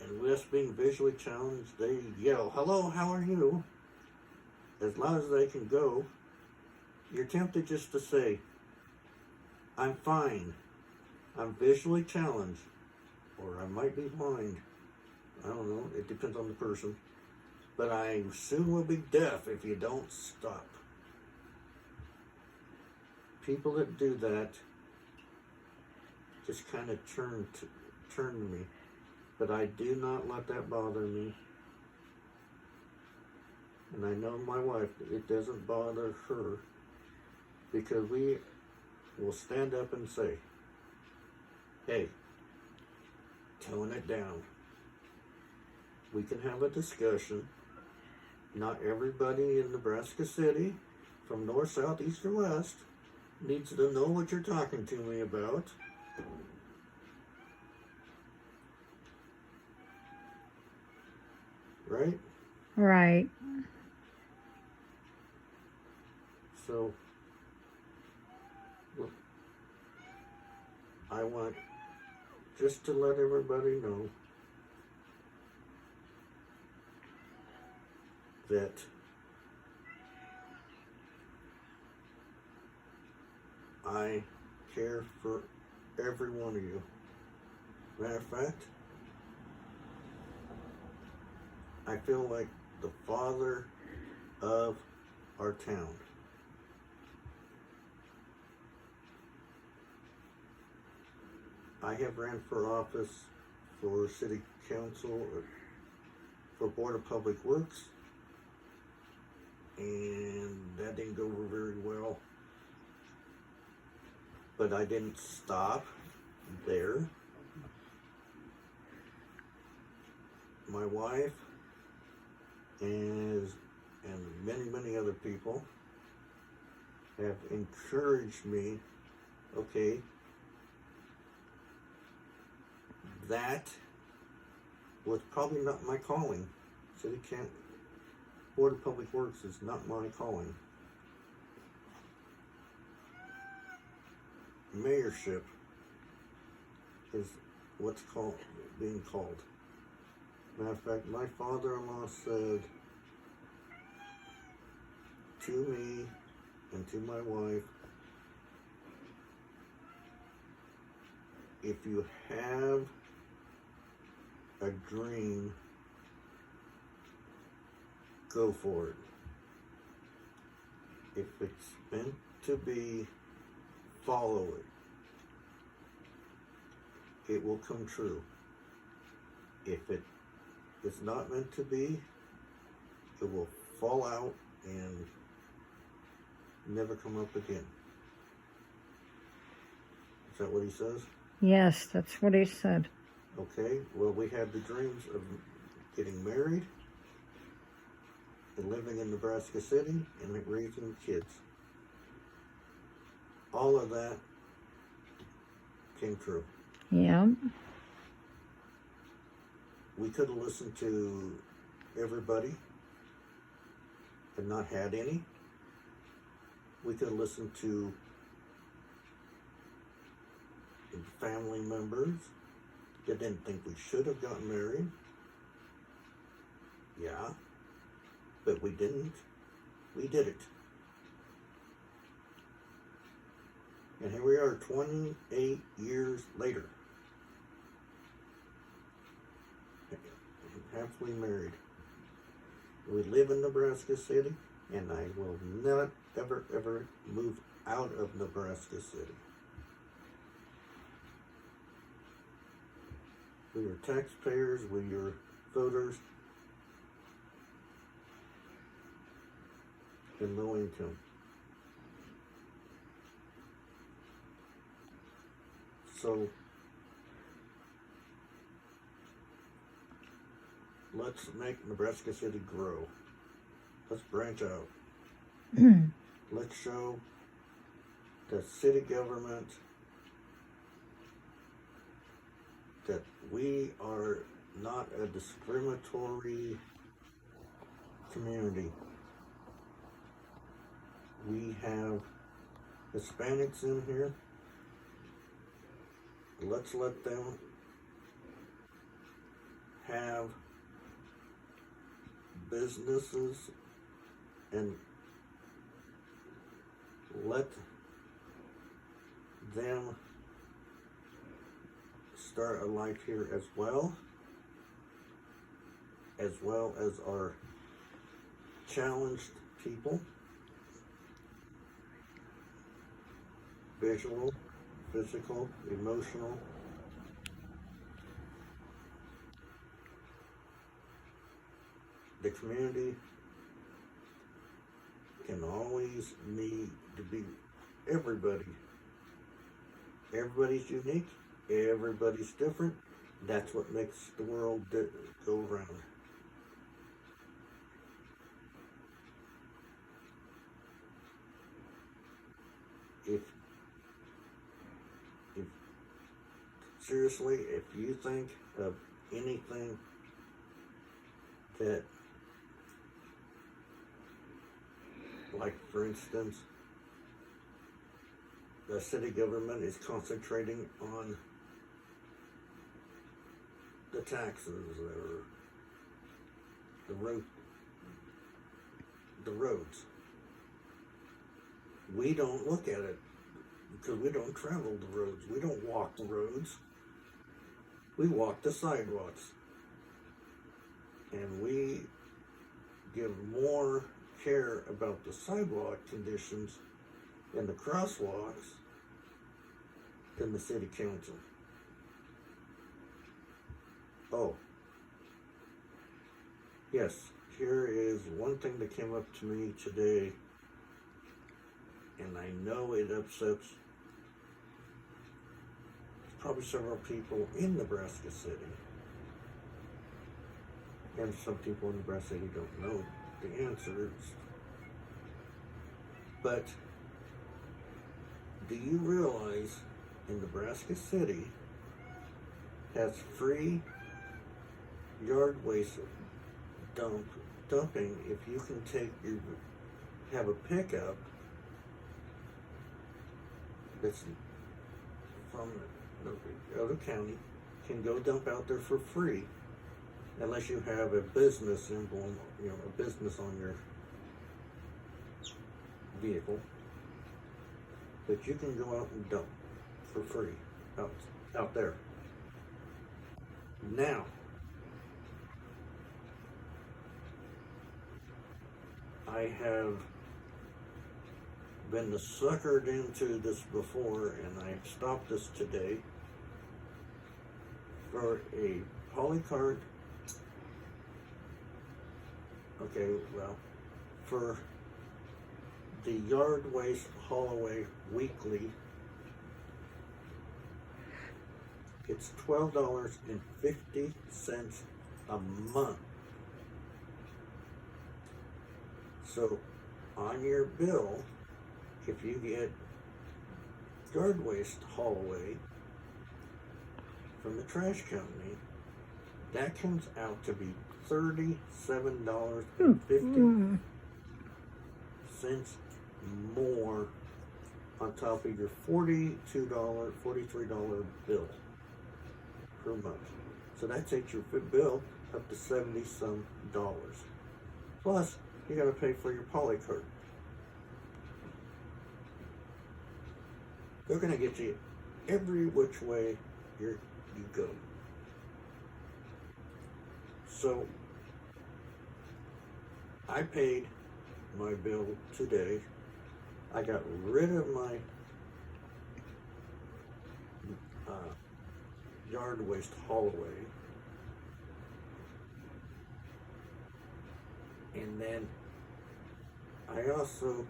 and with us being visually challenged, they yell, "Hello, how are you?" as loud as they can go. You're tempted just to say, "I'm fine. I'm visually challenged," or "I might be blind." I don't know. It depends on the person. But I soon will be deaf if you don't stop. People that do that just kind of turn to me. But I do not let that bother me. And I know my wife, it doesn't bother her. Because we will stand up and say, "Hey, tone it down. We can have a discussion. Not everybody in Nebraska City, from north, south, east, or west, needs to know what you're talking to me about." Right? Right. So, look, I want just to let everybody know that I care for every one of you. Matter of fact, I feel like the father of our town. I have ran for office for city council, for Board of Public Works, and that didn't go over very well. But I didn't stop there. My wife and many other people have encouraged me, okay, that was probably not my calling. Board of Public Works is not my calling. Mayorship is what's being called. Matter of fact, my father-in-law said to me and to my wife, if you have a dream, go for it. If it's meant to be, follow it. It will come true. If it is not meant to be, it will fall out and never come up again. Is that what he says? Yes, that's what he said. Okay, well, we had the dreams of getting married and living in Nebraska City and raising kids. All of that came true. Yeah. We could have listened to everybody and not had any. We could have listened to family members that didn't think we should have gotten married. Yeah, but we didn't. We did it. And here we are 28 years later. Happily married. We live in Nebraska City, and I will not ever move out of Nebraska City. We are taxpayers, we are voters, and low income. So let's make Nebraska City grow. Let's branch out. Let's show the city government that we are not a discriminatory community. We have Hispanics in here. Let's let them have businesses and let them start a life here as well as our challenged people, visual, physical, emotional. The community can always need to be everybody. Everybody's unique. Everybody's different. That's what makes the world go round. If seriously, if you think of anything that, like for instance, the city government is concentrating on the taxes or the roads. We don't look at it because we don't travel the roads. We don't walk the roads. We walk the sidewalks. And we give more care about the sidewalk conditions and the crosswalks than the city council. Oh, yes, here is one thing that came up to me today, and I know it upsets probably several people in Nebraska City. And some people in Nebraska City don't know the answers. But do you realize in Nebraska City has free yard waste dumping if you can have a pickup that's from the other county, can go dump out there for free, unless you have a business emblem, a business on your vehicle. But you can go out and dump for free out there. Now, I have been suckered into this before, and I stopped this today for a polycart. Okay, well, for the yard waste haul away weekly, it's $12.50 a month. So on your bill, if you get yard waste haul away from the trash company, that comes out to be $37.50 more on top of your $43 bill per month. So that takes your bill up to $70-some. Plus, you got to pay for your polycart. They're going to get you every which way you go. So, I paid my bill today. I got rid of my yard waste haul away. And then I also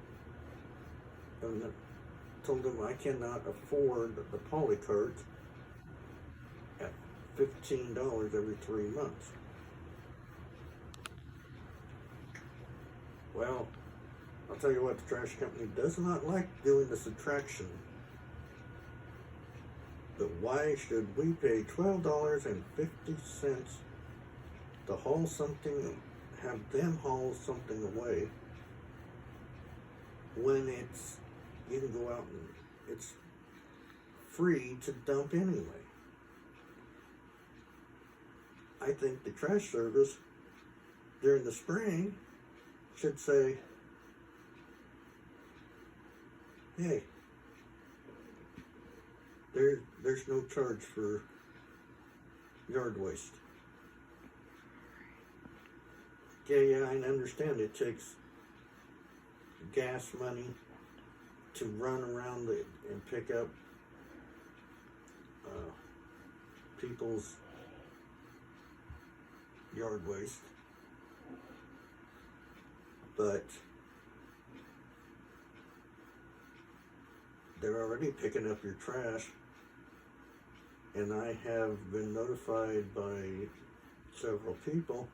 told them I cannot afford the polycart at $15 every 3 months. Well, I'll tell you what, the trash company does not like doing the subtraction. But why should we pay $12.50 to haul something, have them haul something away, when you can go out and it's free to dump anyway? I think the trash service during the spring should say, hey, there's no charge for yard waste. Yeah, I understand it takes gas money to run around and pick up people's yard waste, but they're already picking up your trash, and I have been notified by several people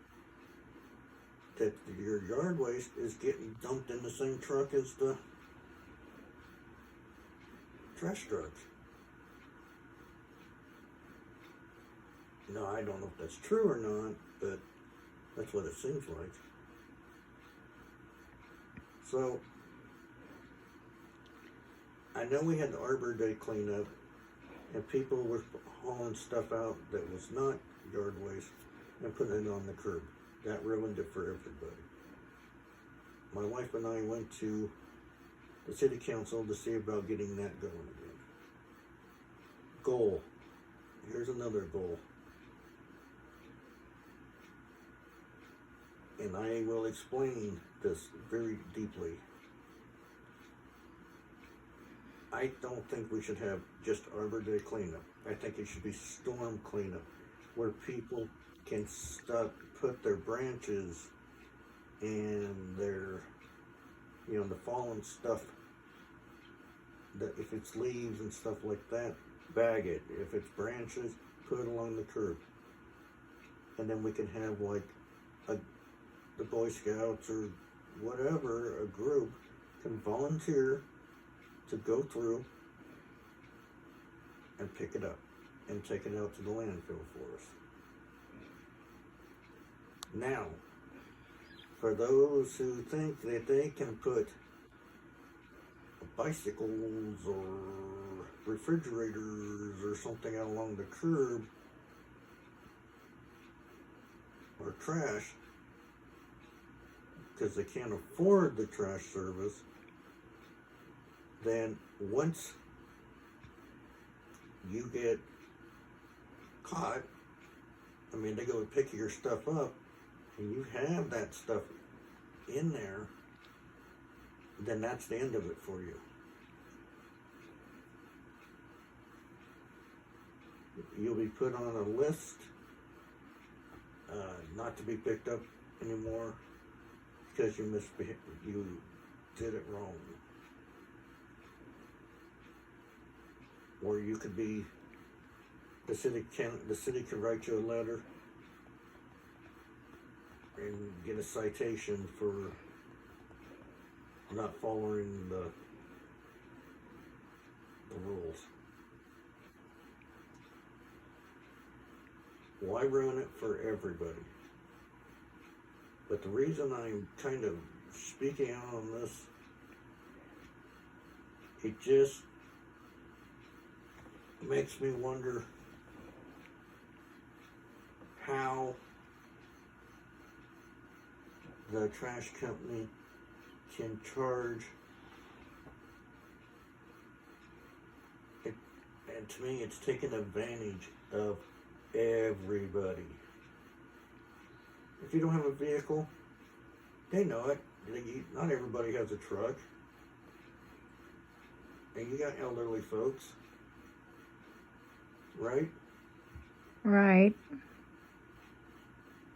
that your yard waste is getting dumped in the same truck as the trash trucks. Now, I don't know if that's true or not, but that's what it seems like. So, I know we had the Arbor Day cleanup, and people were hauling stuff out that was not yard waste and putting it on the curb. That ruined it for everybody. My wife and I went to the city council to see about getting that going again. Goal. Here's another goal. And I will explain this very deeply. I don't think we should have just Arbor Day cleanup. I think it should be storm cleanup, where people can put their branches and their, the fallen stuff, that if it's leaves and stuff like that, bag it. If it's branches, put it along the curb. And then we can have the Boy Scouts or whatever, a group can volunteer to go through and pick it up and take it out to the landfill for us. Now, for those who think that they can put bicycles or refrigerators or something out along the curb or trash because they can't afford the trash service, then once you get caught, they go and pick your stuff up, and you have that stuff in there, then that's the end of it for you. You'll be put on a list, not to be picked up anymore because you did it wrong. Or you could be, the city could write you a letter and get a citation for not following the rules. Why ruin it for everybody? But the reason I'm kind of speaking out on this, it just makes me wonder how the trash company can charge it, and to me it's taking advantage of everybody. If you don't have a vehicle, they know it. Not everybody has a truck, and you got elderly folks, right? Right.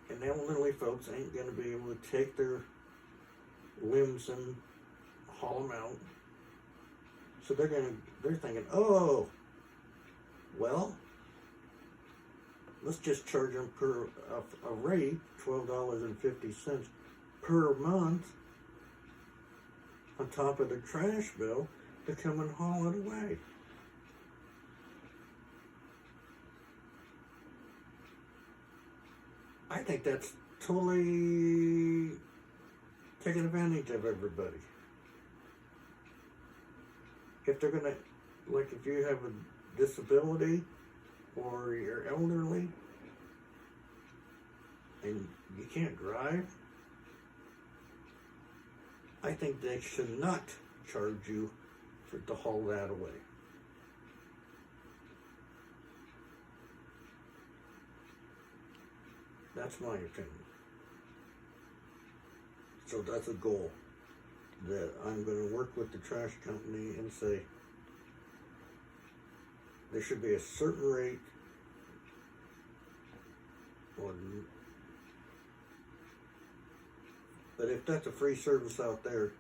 And them elderly folks ain't going to be able to take their limbs and haul them out. So they're thinking, oh, well, let's just charge them per a rate, $12.50 per month on top of the trash bill to come and haul it away. I think that's totally taking advantage of everybody. If they're gonna, like if you have a disability or you're elderly and you can't drive, I think they should not charge you to haul that away. That's my opinion. So that's a goal that I'm going to work with the trash company and say there should be a certain rate on, but if that's a free service out there,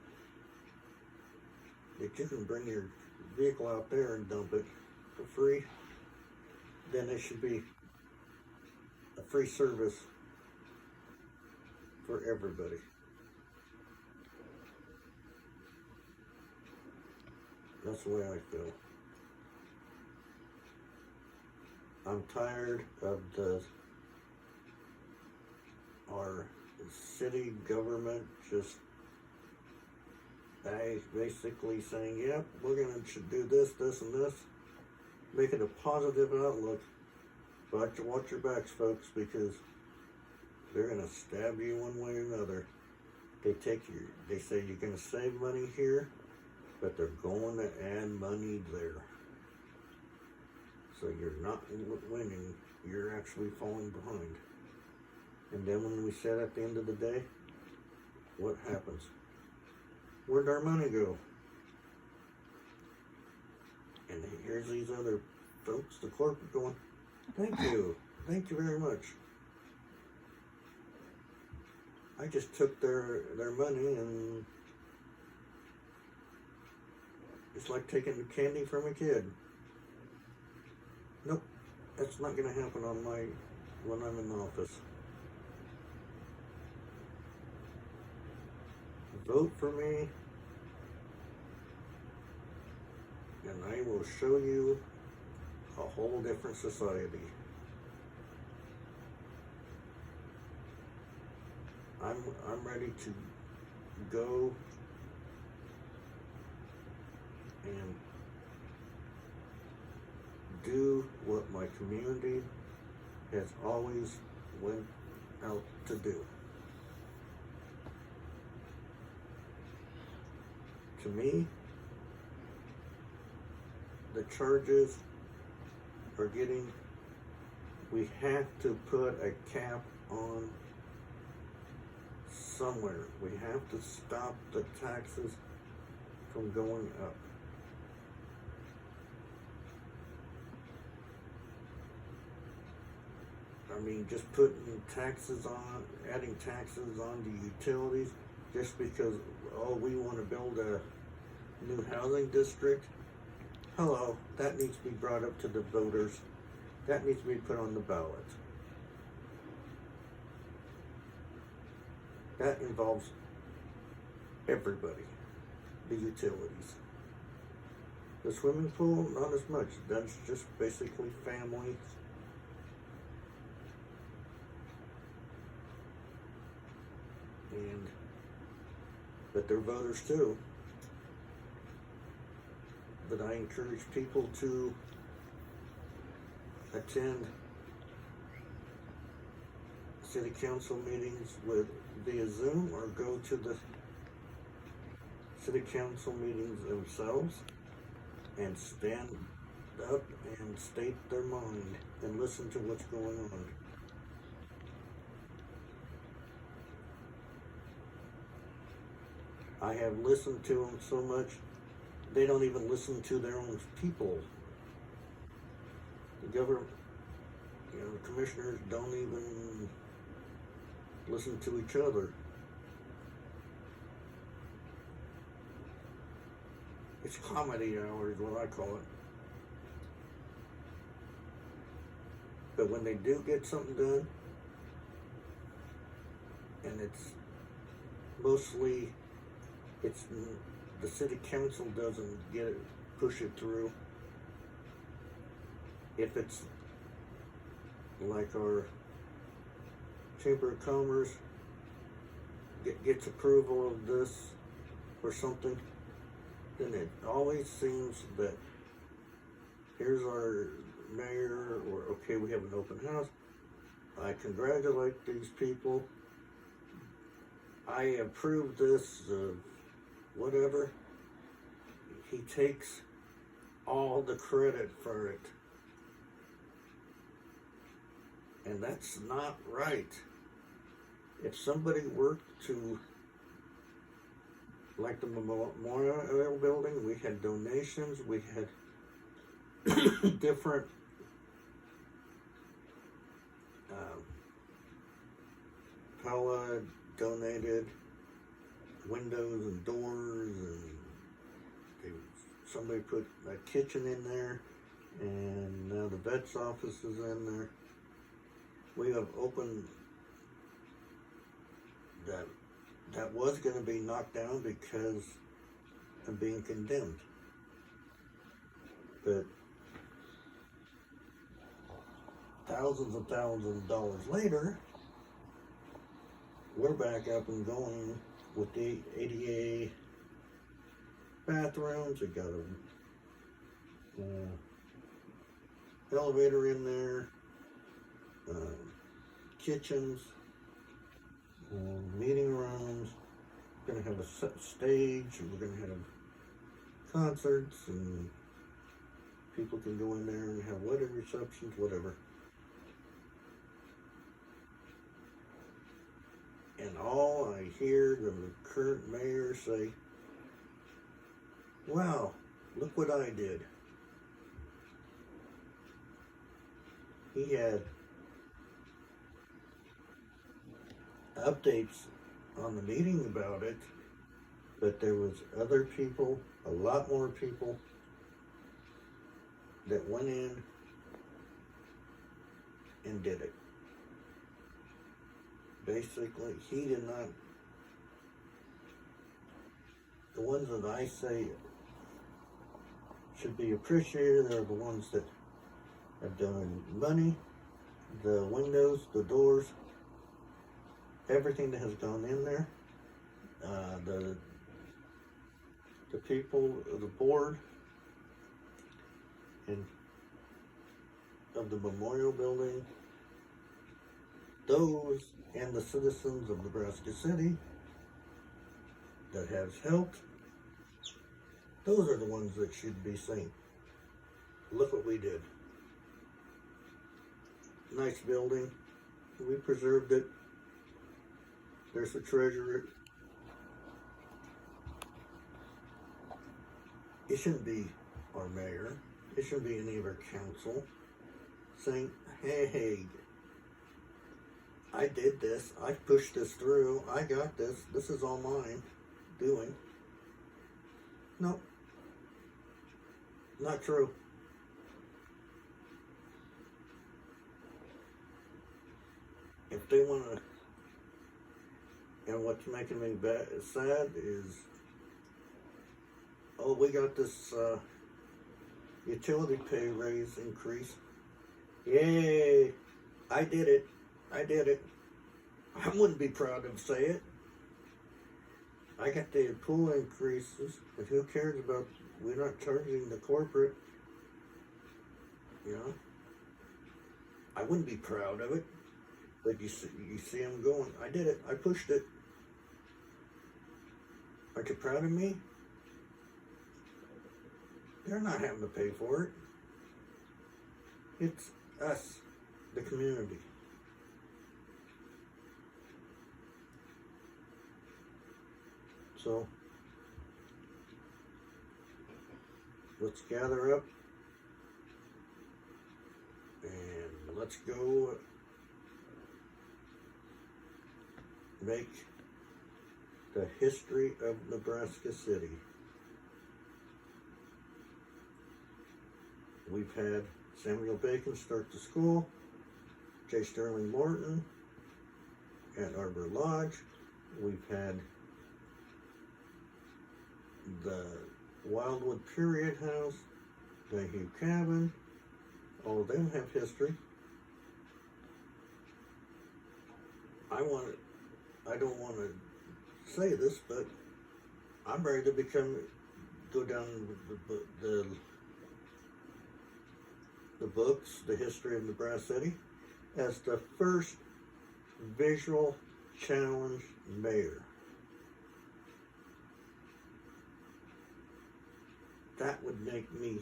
that you can bring your vehicle out there and dump it for free, then it should be a free service for everybody. That's the way I feel. I'm tired of our city government just basically saying, yep, we're going to do this, this, and this. Make it a positive outlook. But watch your backs, folks, because they're going to stab you one way or another. They say you're going to save money here, but they're going to add money there. So you're not winning, you're actually falling behind. And then when we said at the end of the day, what happens? Where'd our money go? And here's these other folks, the corporate, going, thank you very much. I just took their money, and it's like taking candy from a kid. Nope, that's not going to happen when I'm in the office. Vote for me, and I will show you a whole different society. I'm ready to go and do what my community has always went out to do. To me, the charges are we have to put a cap on somewhere. We have to stop the taxes from going up. I mean, just putting taxes on, adding taxes on the utilities just because, oh, we want to build a new housing district. Hello, that needs to be brought up to the voters. That needs to be put on the ballot. That involves everybody, the utilities. The swimming pool, not as much. That's just basically family. But they're voters too. But I encourage people to attend city council meetings via Zoom or go to the city council meetings themselves and stand up and state their mind and listen to what's going on. I have listened to them so much, they don't even listen to their own people. The government, the commissioners don't even listen to each other. It's comedy hour is what I call it. But when they do get something done, and mostly it's the city council doesn't push it through. If it's like our Chamber of Commerce gets approval of this or something, then it always seems that here's our mayor, or okay, we have an open house. I congratulate these people. I approve this, whatever. He takes all the credit for it. And that's not right. If somebody worked to, like the memorial building, we had donations, we had different Pella donated windows and doors, and somebody put a kitchen in there, and now the vet's office is in there. We have opened that was going to be knocked down because of being condemned. But thousands and thousands of dollars later, we're back up and going with the ADA bathrooms. We got a elevator in there, kitchens, meeting rooms. We're going to have a stage, and we're going to have concerts, and people can go in there and have wedding receptions, whatever. And all I hear the current mayor say, wow, look what I did. He had updates on the meeting about it, but there was other people, a lot more people, that went in and did it. Basically, he did not. The ones that I say should be appreciated are the ones that have done money, the windows, the doors, everything that has gone in there. The people of the board and of the memorial building, those and the citizens of Nebraska City that has helped, those are the ones that should be saying, look what we did. Nice building. We preserved it. There's the treasurer. It shouldn't be our mayor. It shouldn't be any of our council saying, hey, I did this. I pushed this through. I got this. This is all mine doing. No. Not true. If they want to, and what's making me sad is, oh, we got this utility pay raise increase. Yay! I did it. I did it. I wouldn't be proud to say it. I got the pool increases, but who cares about, we're not charging the corporate, you know? I wouldn't be proud of it, but you see them going, I did it, I pushed it. Aren't you proud of me? They're not having to pay for it. It's us, the community. So, let's gather up and let's go make the history of Nebraska City. We've had Samuel Bacon start the school, J. Sterling Morton at Arbor Lodge. We've had the Wildwood Period House, the Hugh Cabin. All of them have history. I don't want to say this, but I'm ready to go down the books, the history of Nebraska City, as the first visual challenge mayor. That would make me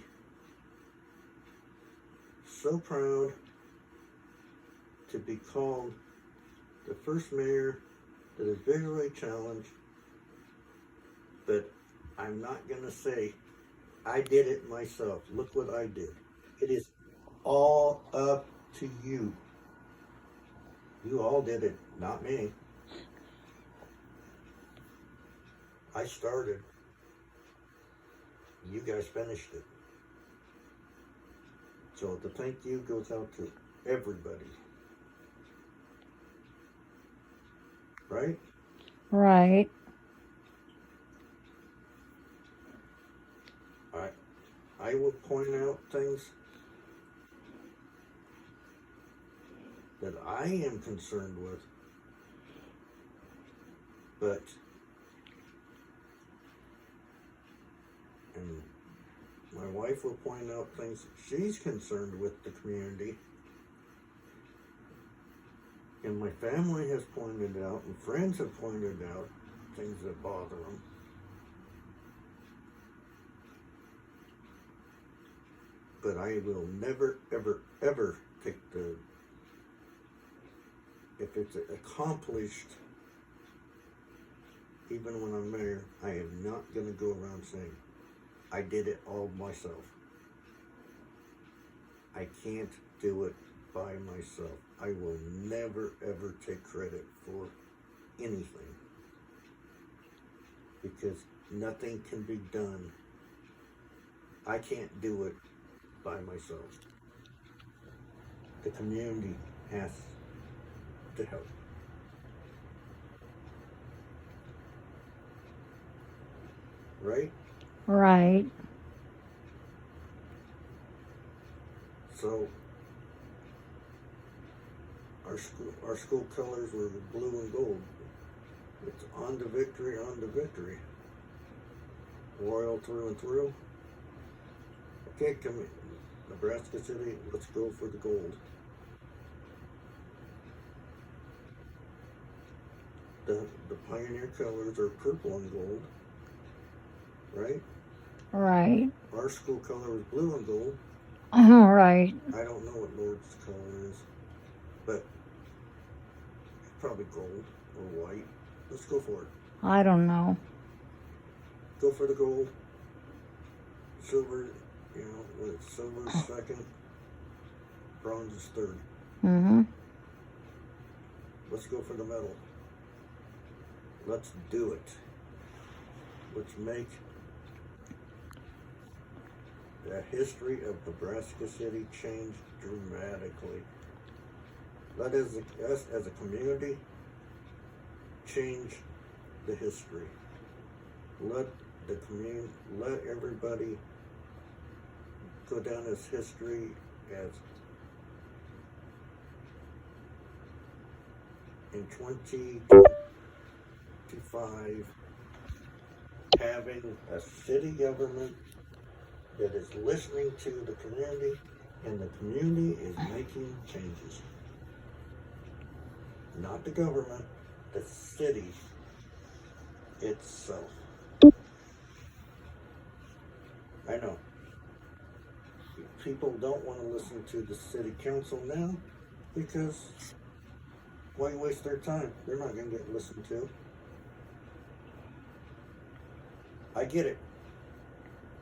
so proud to be called the first mayor that is visually challenged, but I'm not going to say I did it myself. Look what I did. It is all up to you. You all did it, not me. I started. You guys finished it. So the thank you goes out to everybody. Right? Right. I will point out things that I am concerned with, and my wife will point out things she's concerned with the community, and my family has pointed out, and friends have pointed out things that bother them. But I will never, ever, ever take if it's accomplished, even when I'm mayor, I am not going to go around saying, I did it all myself. I can't do it by myself. I will never, ever take credit for anything. Because nothing can be done. I can't do it by myself. The community has to help. Right? Right. So our school colors were blue and gold. It's on to victory, on to victory. Royal through and through. Okay, come in. Nebraska City, let's go for the gold. The Pioneer colors are purple and gold, right? Right. Our school color is blue and gold. Right. I don't know what Lord's color is, but it's probably gold or white. Let's go for it. I don't know. Go for the gold. Silver, with silver second, bronze is third. Mm-hmm. Let's go for the medal. Let's do it. Let's make the history of Nebraska City change dramatically. Let us as a community change the history. Let everybody go down as history as in 2025 having a city government that is listening to the community, and the community is making changes. Not the government, the city itself. I know. People don't want to listen to the city council now because why waste their time? They're not going to get listened to. I get it.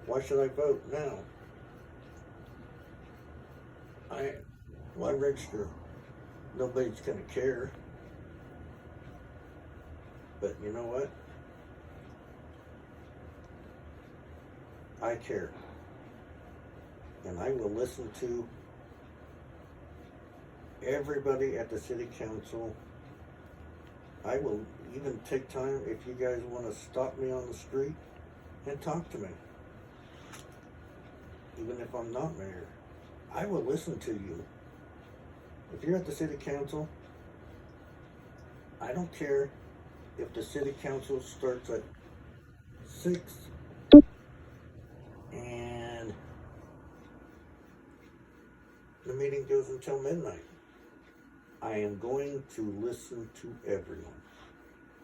Why should I vote now? Why register? Nobody's going to care. But you know what? I care. and I will listen to everybody at the city council. I will even take time if you guys want to stop me on the street and talk to me. Even if I'm not mayor, I will listen to you. If you're at the city council, I don't care if the city council starts at 6 and the meeting goes until midnight. I am going to listen to everyone.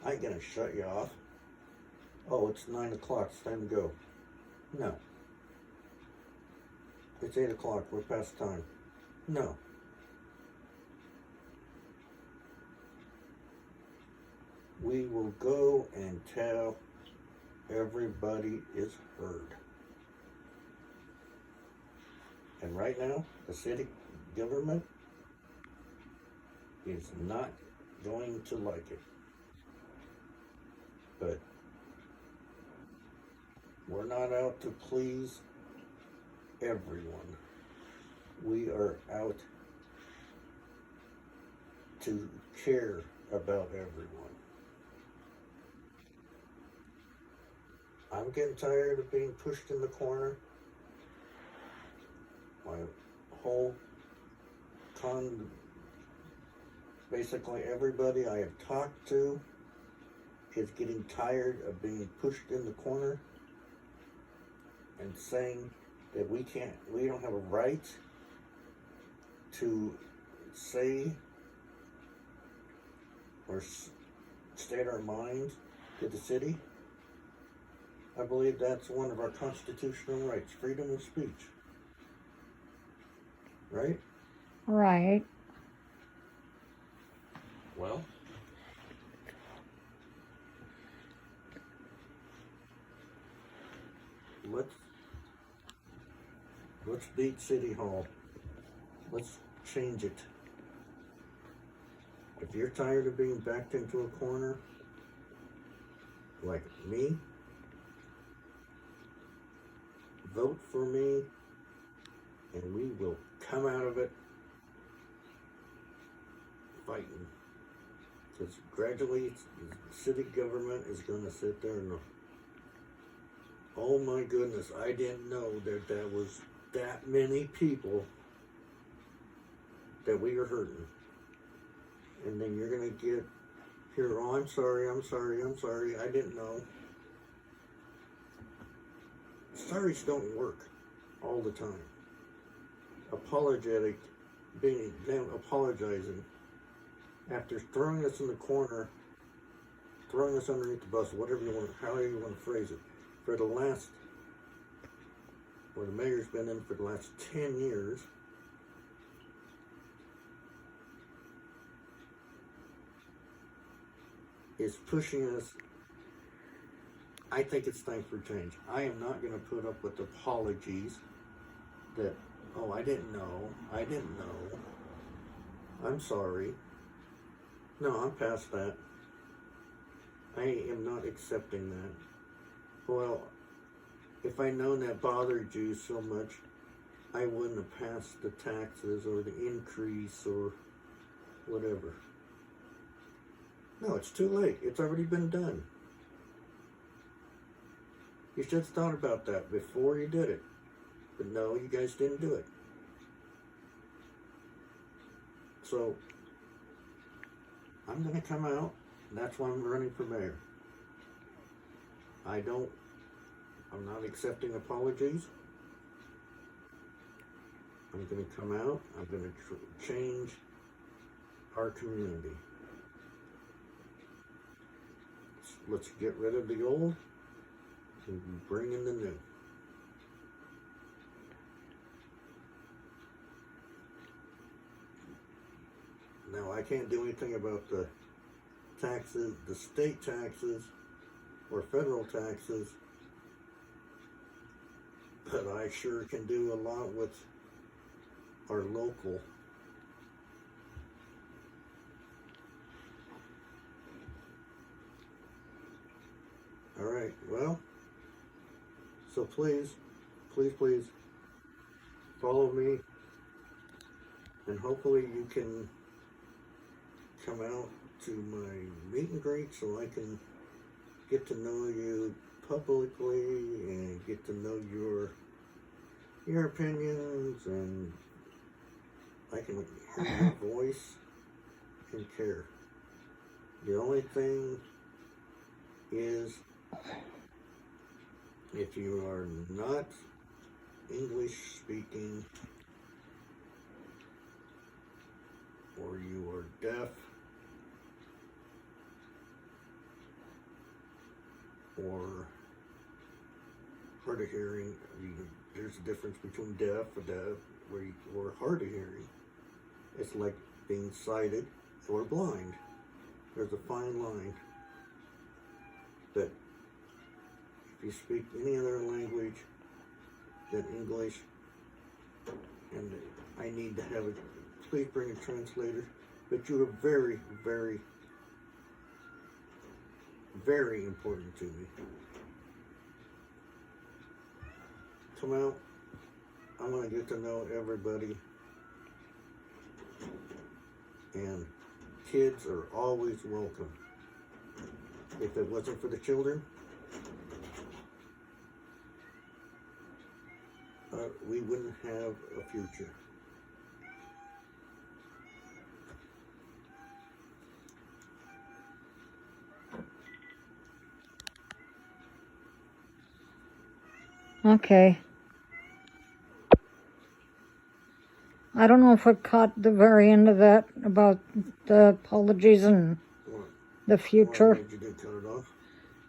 I ain't gonna shut you off. Oh, it's 9 o'clock, it's time to go. No. It's 8 o'clock, we're past time. No. We will go and tell everybody is heard. And right now, the city government is not going to like it. But we're not out to please everyone. We are out to care about everyone. I'm getting tired of being pushed in the corner. My whole basically everybody I have talked to is getting tired of being pushed in the corner and saying that we don't have a right to say or state our minds to the city. I believe that's one of our constitutional rights, freedom of speech. Right? Right. Well, let's beat City Hall. Let's change it. If you're tired of being backed into a corner, like me, vote for me, and we will come out of it fighting. Because gradually, the city government is going to sit there and, oh my goodness, I didn't know that there was that many people that we are hurting. And then you're going to get here, oh, I'm sorry, I didn't know. Sorries don't work all the time. Apologetic, being them apologizing after throwing us in the corner, throwing us underneath the bus, whatever you want, however you want to phrase it, for the last, where the mayor's been in for the last 10 years. Is pushing us. I think it's time for change. I am not going to put up with apologies that, oh, I didn't know, I'm sorry. No, I'm past that. I am not accepting that. Well, if I known that bothered you so much, I wouldn't have passed the taxes or the increase or whatever. No, it's too late. It's already been done. You should have thought about that before you did it. But no, you guys didn't do it. So, I'm going to come out, and that's why I'm running for mayor. I'm not accepting apologies. I'm going to come out, I'm going to change our community. Let's get rid of the old and bring in the new. Now, I can't do anything about the taxes, the state taxes, or federal taxes, but I sure can do a lot with our local. All right, well, so please, follow me, and hopefully you can come out to my meet and greet so I can get to know you publicly and get to know your opinions, and I can hear your voice and care. The only thing is, if you are not English speaking, or you are deaf, or hard of hearing, there's a difference between deaf or hard of hearing. It's like being sighted or blind. There's a fine line. But if you speak any other language than English, and I need to have it, please bring a translator. But you are very, very, very important to me. Come out. I'm going to get to know everybody. And kids are always welcome. If it wasn't for the children, we wouldn't have a future. Okay. I don't know if I caught the very end of that about the apologies and What? the future. Why did you cut it off?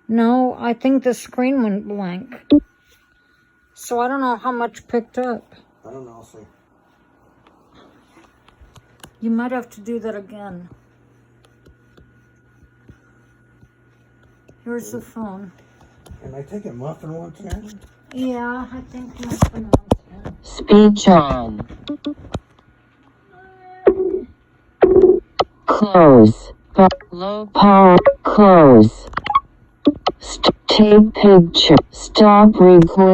No, I think the screen went blank. So I don't know how much picked up. I don't know. So You might have to do that again. Here's the phone. can I take a muffin once again? Yeah, I think that's the one. Speech on. Close. Low power. Close. Take picture. Stop recording.